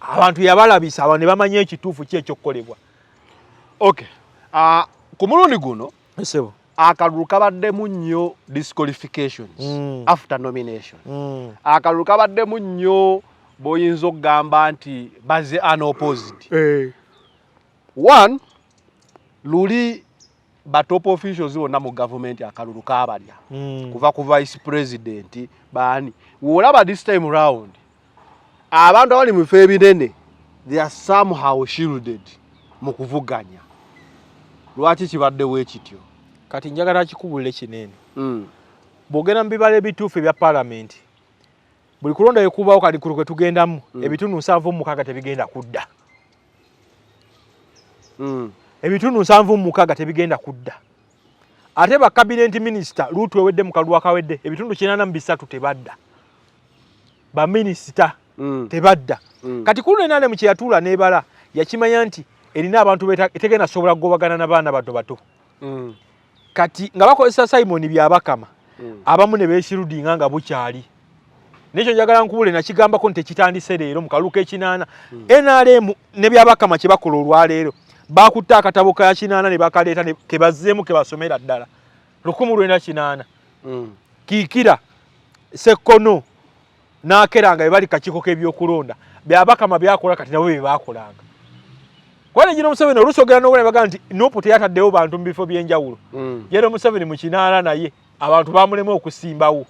abantu yabalabisa, abantu ne bamanya ekituufu ki ekyokukolebwa. Okay. Ku mulundi guno Esebo. Akalulu kabaddemu nnyo disqualifications after nomination. Akalulu kabaddemu nnyo boyinza okugamba nti baze unopposed. One, luli ba top officials bonna mu government akalulu kabalya. Kuva ku vice president bani. Wolaba this time round. Abantu abali mu fe binene they are somehow shielded mu kuvuganya. Lwaki kibadde wekityo? Kati njagala kikubulire kinene. Bwogenda mu bibala ebituufu ebya parliament, buli kulonda yekubawo kali kwe tugendamu ebitundu 7 tebigenda kudda. Ebitundu 7 tebigenda kudda. Ate ba cabinet minister lutu ewedde mu kalulu akawedde ebitundu 83 tebadda. Ba minister tebadda. Kati kuno enale mu kyeyatuula n'ebala yakimanya nti erina abantu etegenda sobola kugobagana n'abaana bato. Kati nga bakozesa Simon byabakama abamu ne beeshirudinga nga bukyali. Nekyo njagala nkubule nakigambako nti tekitandise leero mu kalulu k'ekinaana. NRM ne byabakama kye bakola olwaleero bakutte akatabo ka kinaana ne bakaleeta ke bazzeemu ke basomera ddala 1908. Kiikira Sekkono n'Akeranga bali kakiko k'ebyokulonda byabakama byakola kati nabo bye baakolanga. Kwane jino Museveni olusogera n'obulema baga nti Nuupu teyataddewo bantu mu bifo by'enjawulo. Yero Museveni mu kinaana naye abantu baamulema okusimbawo.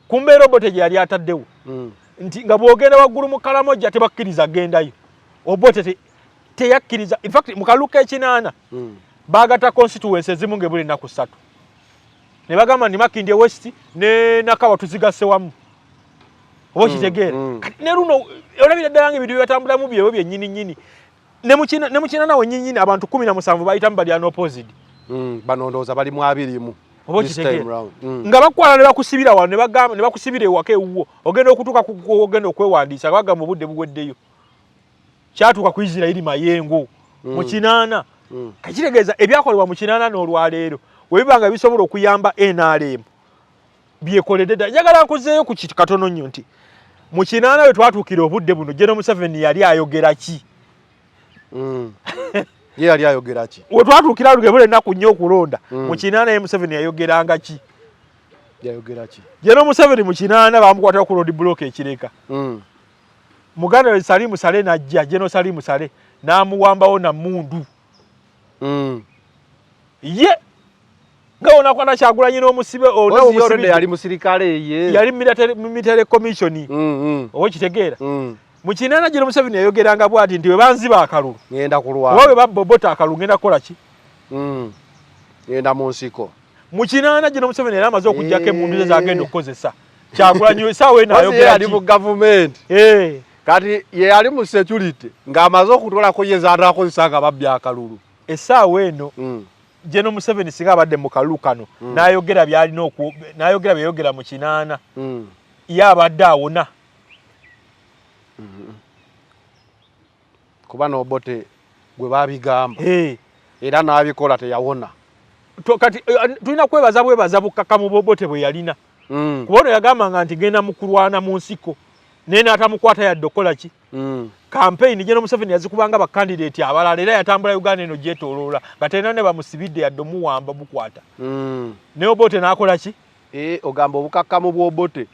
Kumbeera Obote gye yali ataddewo. Nti nga bwogenda waggulu mu Kalamoja tebakkiriza gendayo. Obote teyakkiriza. In fact mu kalulu k'ekinaana baagata constituency ezimu ng'ebuli ennaku 3. Ne bagamba nti Makindye West ne Nakawa tuzigasse wamu. Oba kitegeera. Ne luno olabira ddala ng'ebintu byatambulamu byewo byennyini. Ne mukinaana wennyini abantu 17 bayitamu bali unopposed. Bano ndowooza bali mu 20. Oba kitegeera. Nga bakwala ne bakusibira wano ne bagamba ne bakusibira ewaka ewuwo ogenda okutuuka ogenda okwewandiisa bagamba obudde buweddeyo. Kyatuuka ku Isirairi mayengo mu kinaana. Kakitegeeza ebyakolebwa mu kinaana n'olwaleero we bibanga bisobola okuyamba NRM byekoledde ddala. Njagala nkuzeeyo ku kitu katono nnyo nti mu kinaana we twatuukira obudde buno General Museveni yali ayogera ki? Ye yali ayogera ki? We twatuukira lugebule ennaku nnyo okulonda mu kinaana ye Museveni yayogeranga ki? Yayogera ki? General Museveni mu kinaana bamukwatako ku road block ekireka. Muganda we Salimu Sale najja General Salimu Sale namuwambawo na mundu. Ye ngaona kwa Kyagulanyi n'omusibe omusibide yali musirikale ye. Yali military commission. Okitegeera. Mu kinana General Museveni yayogeranga bwati nti we banziba akalulu. Ngenda kulwa. Wawe babobota akalulu ngenda kola ki? Ngenda mu nsiko. Mu kinana General Museveni era amaze okujjako emundu ze agenda okukozesa. Kyagulanyi sawe nayogera ali mu government. Kati ye ali mu security ng'amaze okutola ko yeza akozesa nga babya akalulu. Essaawa eno General Museveni singa abadde mu kalulu kano n'ayogera byalina n'ayogera byayogera mu kinaana yabadde awona. Kuba n'obote gwe babigamba era n'abikola teyawona. Kati tulina kwebaza bukaka mu bobote bwe yalina. Kuba ono yagambanga nti genda mu kulwana mu nsiko naye n'atamukwata yadde okola ki? Campaign General Museveni yazikubanga ba candidate abalala era yatambula Uganda eno gyetoloola nga tena ne bamusibidde yadde muwamba bukwata. Ne obote n'akola ki? Ogamba obukakkamu bw'obote.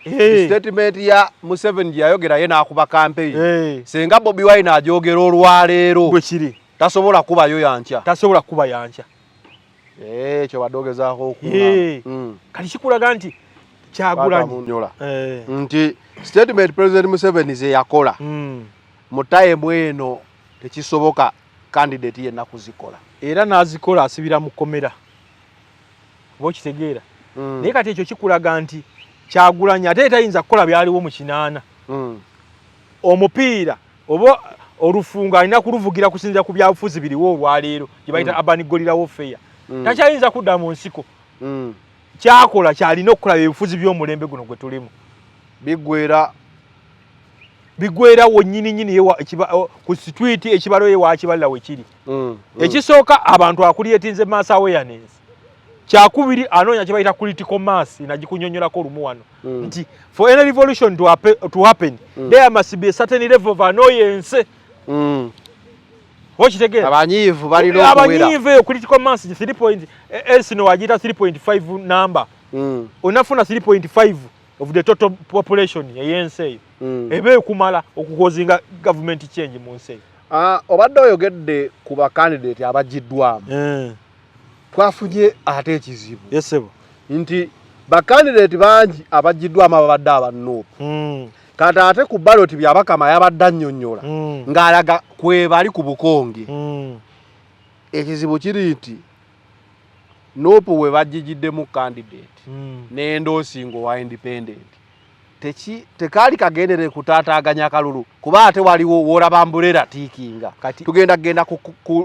Statement ya Museveni yayogera ye n'akuba campaign. Senga Bobi Wine ajogera olwaleero bwe kiri tasobola kubayo yankya. Tasobola kuba yankya. Kyo badogezaako okula. Kati kikulaga nti Kyagulanyi nti statement President Museveni ze yakola mu time eno tekisoboka candidate yenna kuzikola. Era n'azikola asibira mu komera. Bokitegeera. Naye kati ekyo kikulaga nti Kyagulanyi ate tayinza kukola byaliwo mu kinaana. Omupiira oba olufunga alina kuluvugira kusinza ku byabufuzi biriwo olwaleero gye bayita urban gorilla warfare. Takyayinza kudda mu nsiko. Kyakola kyalina okukola ebifuzi by'omulembe guno gwe tulimu. Bigwera wonnyini ku street ekibalo ye wakibalira we kiri. Ekisooka abantu akulietinze mass awareness. Kyakubiri anoonya kye bayita critical mass nagikunyonyolako olumu wano. Nti for any revolution to happen there must be a certain level of annoyance. Okitegeera abanyiivu balina okuwera. Abanyiivu critical mass 3 point esino wagita 3.5 number. Onafuna 3.5 of the total population y'ensi. Ebe kumala okukozinga government change mu nsi. Obadde oyogedde ku ba candidate abajiddwamu. Twafunye ate ekizibu. Yesebo. Nti ba candidate bangi abajiddwamu ababadde abannuupu. Kati ate ku ballot byabakama yabadde annyonnyola ng'alaga kwe bali ku bukonge. Ekizibu kiri nti Nuupu we bajijiddemu candidate n'endoosingo wa independent tekaali kagendere kutaataaganya kalulu kuba ate waliwo wolaba mbulera tiikinga tugenda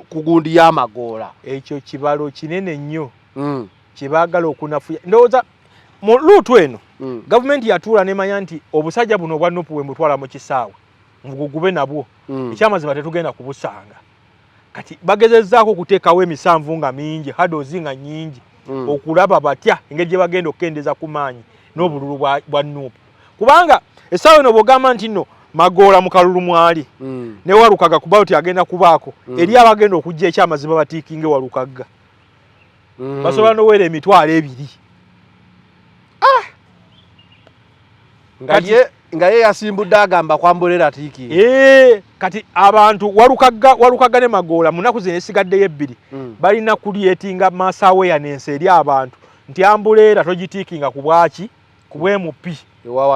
kugundi y'amagoola. Ekyo kibalo kinene nnyo kibaagala okunafuya. Ndowooza mu luutu eno gavumenti yatuula nemanya nti obusajja buno obwa Nuupu bwe mutwala mu kisaawe mugugube nabwo ekyamazima tetugenda kubusanga. Kati bagezezzaako okuteekawo emisanvu nga mingi hadozi nga nnyingi okulaba batya engeri gye bagenda okukendeza ku maanyi n'obululu bwa Nuupu. Kubanga essaawa eno bw'ogamba nti nno Magoola mu kalulu mwali ne Walukaga kuba oti agenda kubaako eri abagenda okujja ekyamazima batiikinge Walukaga basobola n'oweera emitwalo 2. Nga ye yasimbudde agamba kwambulera tiiki. Kati abantu Walukaga ne Magoola munaku zino esigaddeyo 2 balina kulietinga mass awareness eri abantu nti ambuleera togitiikinga ku bwaki ku bwemupi ewa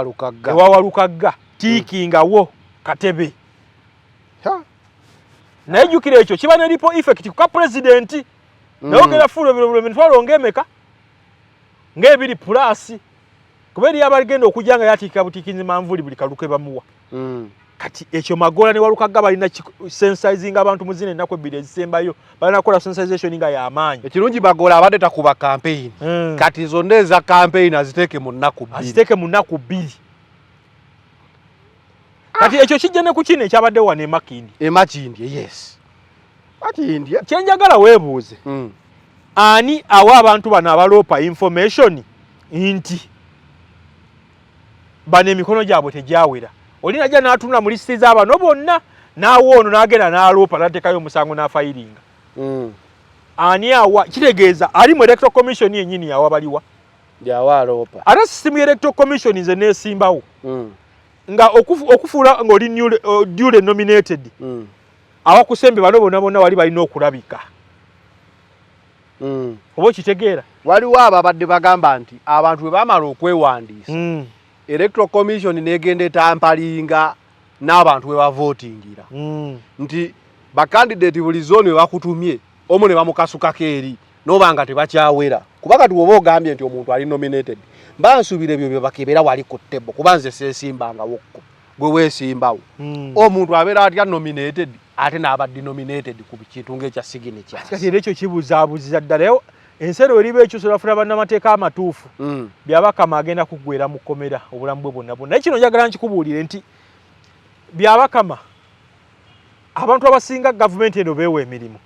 Walukaga tiikinga wo katebe. Naye jjukira ekyo kiba ne ripple effect ku president nayogera fulo emitwalo ng'emeka ng'ebiri plus kuba eri abagenda okujja nga yatiika butiikinzi manvuli buli kaluke bamuwa. Kati ekyo Magoola ne Walukaga balina sensizing abantu muzina ennaku 2 ezisembayo balina kola sensitization nga y'amaanyi. Ekirungi Magoola abadde takuba campaign kati zonna eza campaign aziteeke mu nnaku 2. Kati ekyo kijja ne ku kino ekyabadde wano Makindye. Yes. Makindye. Kyenjagala weebuuze. Ani awa abantu bano abaloopa information nti bano emikono gyabwe tegyawera. Olina jja n'atunula mu listi z'abano bonna n'awo ono n'agenda n'aloopa n'ateekayo omusango n'afayiringa. Ani awa kitegeeza ali mu electoral commission yennyini yawa baliwa. Yawa aloopa. Ate system electoral commission nze neesimbawo. nga okufula ngoli duly nominated abakusembe bano bonna wali balina okulabika oba okitegeera waliwo ababadde bagamba nti abantu bwe bamala okwewandiisa electoral commission negenda etampalinga n'abantu bwe bavootingira nti bakandidate buli zone we bakutumye omu ne bamukasukako eri noba nga tebakyawera kuba kati woba ogambye nti omuntu ali nominated bansubira ebyo bye bakebera wali ku ttebo kuba nze seesimbangawokko gwe weesimbawo omuntu abeera atya nominated ate n'aba denominated ku kintu ng'ekya signature kati era ekyo kibuzaabuziza ddala ensero eriba ekyuso lwafuna bannamateeka amatuufu byabakama agenda kuggwera mu kkomera obulamu bwe bwonna bwonna naye kino njagala nkikubuulire nti byabakama abantu abasinga gavumenti eno beewa emirimu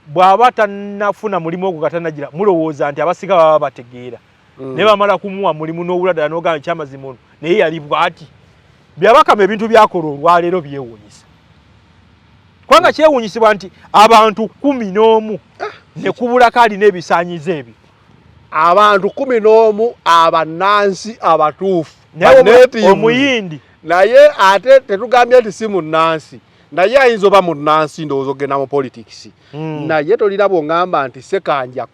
bw'aba tannafuna mulimu ogwo gatanagira mulowooza nti abasinga baba bategeera naye bamala kumuwa mulimu n'obuladdala n'ogamba ekyamazima ono naye yali bw'ati byabakama ebintu byakola olwaleero byewuunyisa kubanga kyewuunyisibwa nti abantu 11 ne kubulako alina ebisaanyizo ebyo abantu 11 abannansi abatuufu omuyindi naye ate tetugambye nti si munnansi naye ayinza oba munnansi ndowooza ogenda mu politics naye tolina bw'ongamba nti sekanja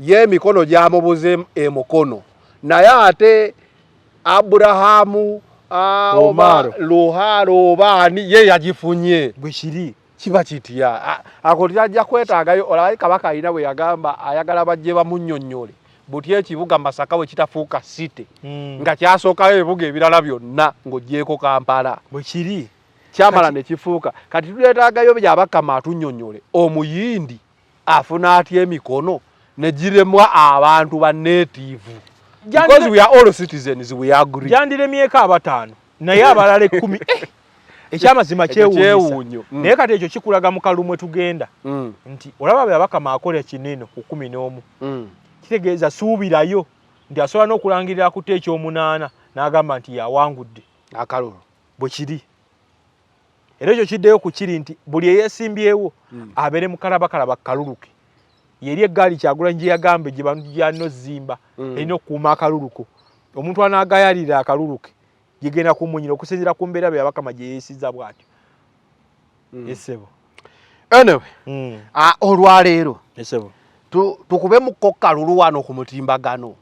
ye emikono gyamubuze emukono naye ate Aburahamu Luharo obaani ye yagifunye bwe kiri kiba kitya ako tyajja kwetaagayo olaba kabaka alina bwe yagamba ayagala bajje bamunnyonnyole buti ekibuga Masaka we kitafuuka site nga kyasookayo ebibuga ebirala byonna ng'ogyeko Kampala bwe kiri kyamala ne kifuuka kati tuleetaagayo byabakama atunnyonnyole omuyindi afuna atya emikono ne giremwa abantu ba native because we are all citizens we agree jandiremyeko abataano naye abalala 10 ekyamazima kyewuunyo naye kati ekyo kikulaga mu kalumwe tugenda nti olaba byabakama akola kinene ku 11 kitegeeza suubirayo nti asobola n'okulangirira ku ekyomunaana n'agamba nti yawangudde akalulu bwe kiri era ekyo kiddeyo ku kiri nti buli eyeesimbyewo abeere mu kalabakalaba kaluluke yeri eggaali Kyagulanyi gye yagambe gye bantu gyalina ozzimba erina okukuuma akaluluko omuntu anaagayalira akaluluke gigenda kumunyira okusinziira ku mbeera byabakama gye yeesiza bw'atyo esebo anyway olwaleero esebo tukubemukko kalulu wano ku mutimbagano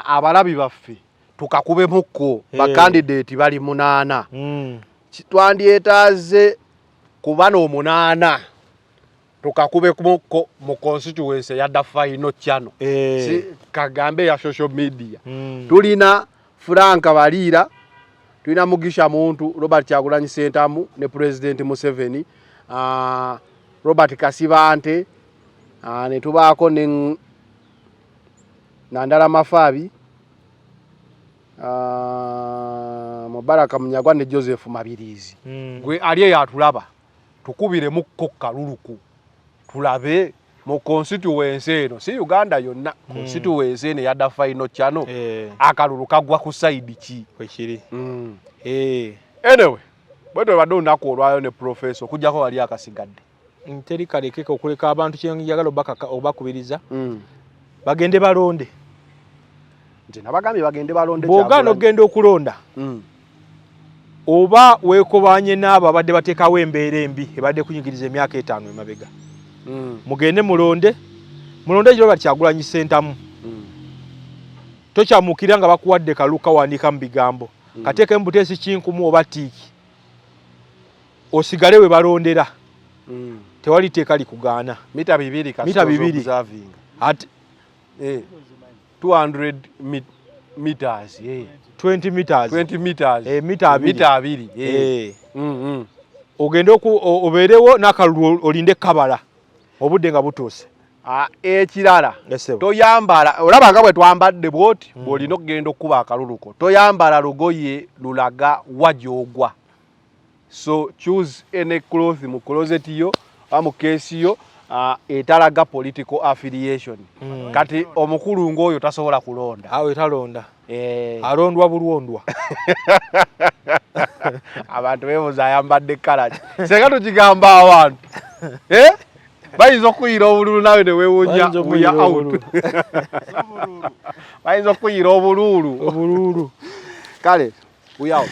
abalabi baffe tukakubemukko bakandidate bali 8 twandiyetaaze kuba n'8 tukakubemukko mu constituency yadda final channel si kagambe ya social media tulina Frank Baliira tulina Mugisha Muntu Robert Kyagulanyi Ssentamu ne President Museveni Robert Kasibante ne tubaako ne Nandala Mafabi Mubaraka Munyagwa ne Joseph Mabirizi gwe ali yatulaba tukubire mu kaluluku tulabe mu constituency eno si Uganda yonna constituency eno yadda final channel akalulu kagwa ku side ki kwekiri anyway bweto badde olunaku olwayo ne professor okujjako wali akasigadde teri kalekeka okuleka abantu kyenjagala obakubiriza bagende balonde nti nabagambye bagende balonde bw'ogaana okugenda okulonda oba weekobanye n'abo abadde bateekawo embeera embi ebadde kunyigiriza emyaka 5 emabega mugende mulonde ekiro Kyagulanyi Ssentamu tokyamukira nga bakuwadde kaluka wandiika mu bigambo kateeka Buteesi kinkumu oba tiiki osigale we balondera tewali teeka likugaana mita 2 ati 200 meters 20 meters mita 2 ogende obeerewo n'akalulu olinde kabala obudde nga butuuse ekirala toyambala olaba nga bwe twambadde bwoti bw'olina okugenda okuba akaluluko toyambala lugoye lulaga wajogwa so choose any cloth mu closet yo mu keesi yo etalaga political affiliation kati omukulu ng'oyo tasobola kulonda awe talonda alondwa bulwondwa abantu beebuuza ayambadde kala ki senga tukigamba abantu bayinza okuyira obululu nawe ne weewuunya buya out bayinza okuyira obululu kale buya out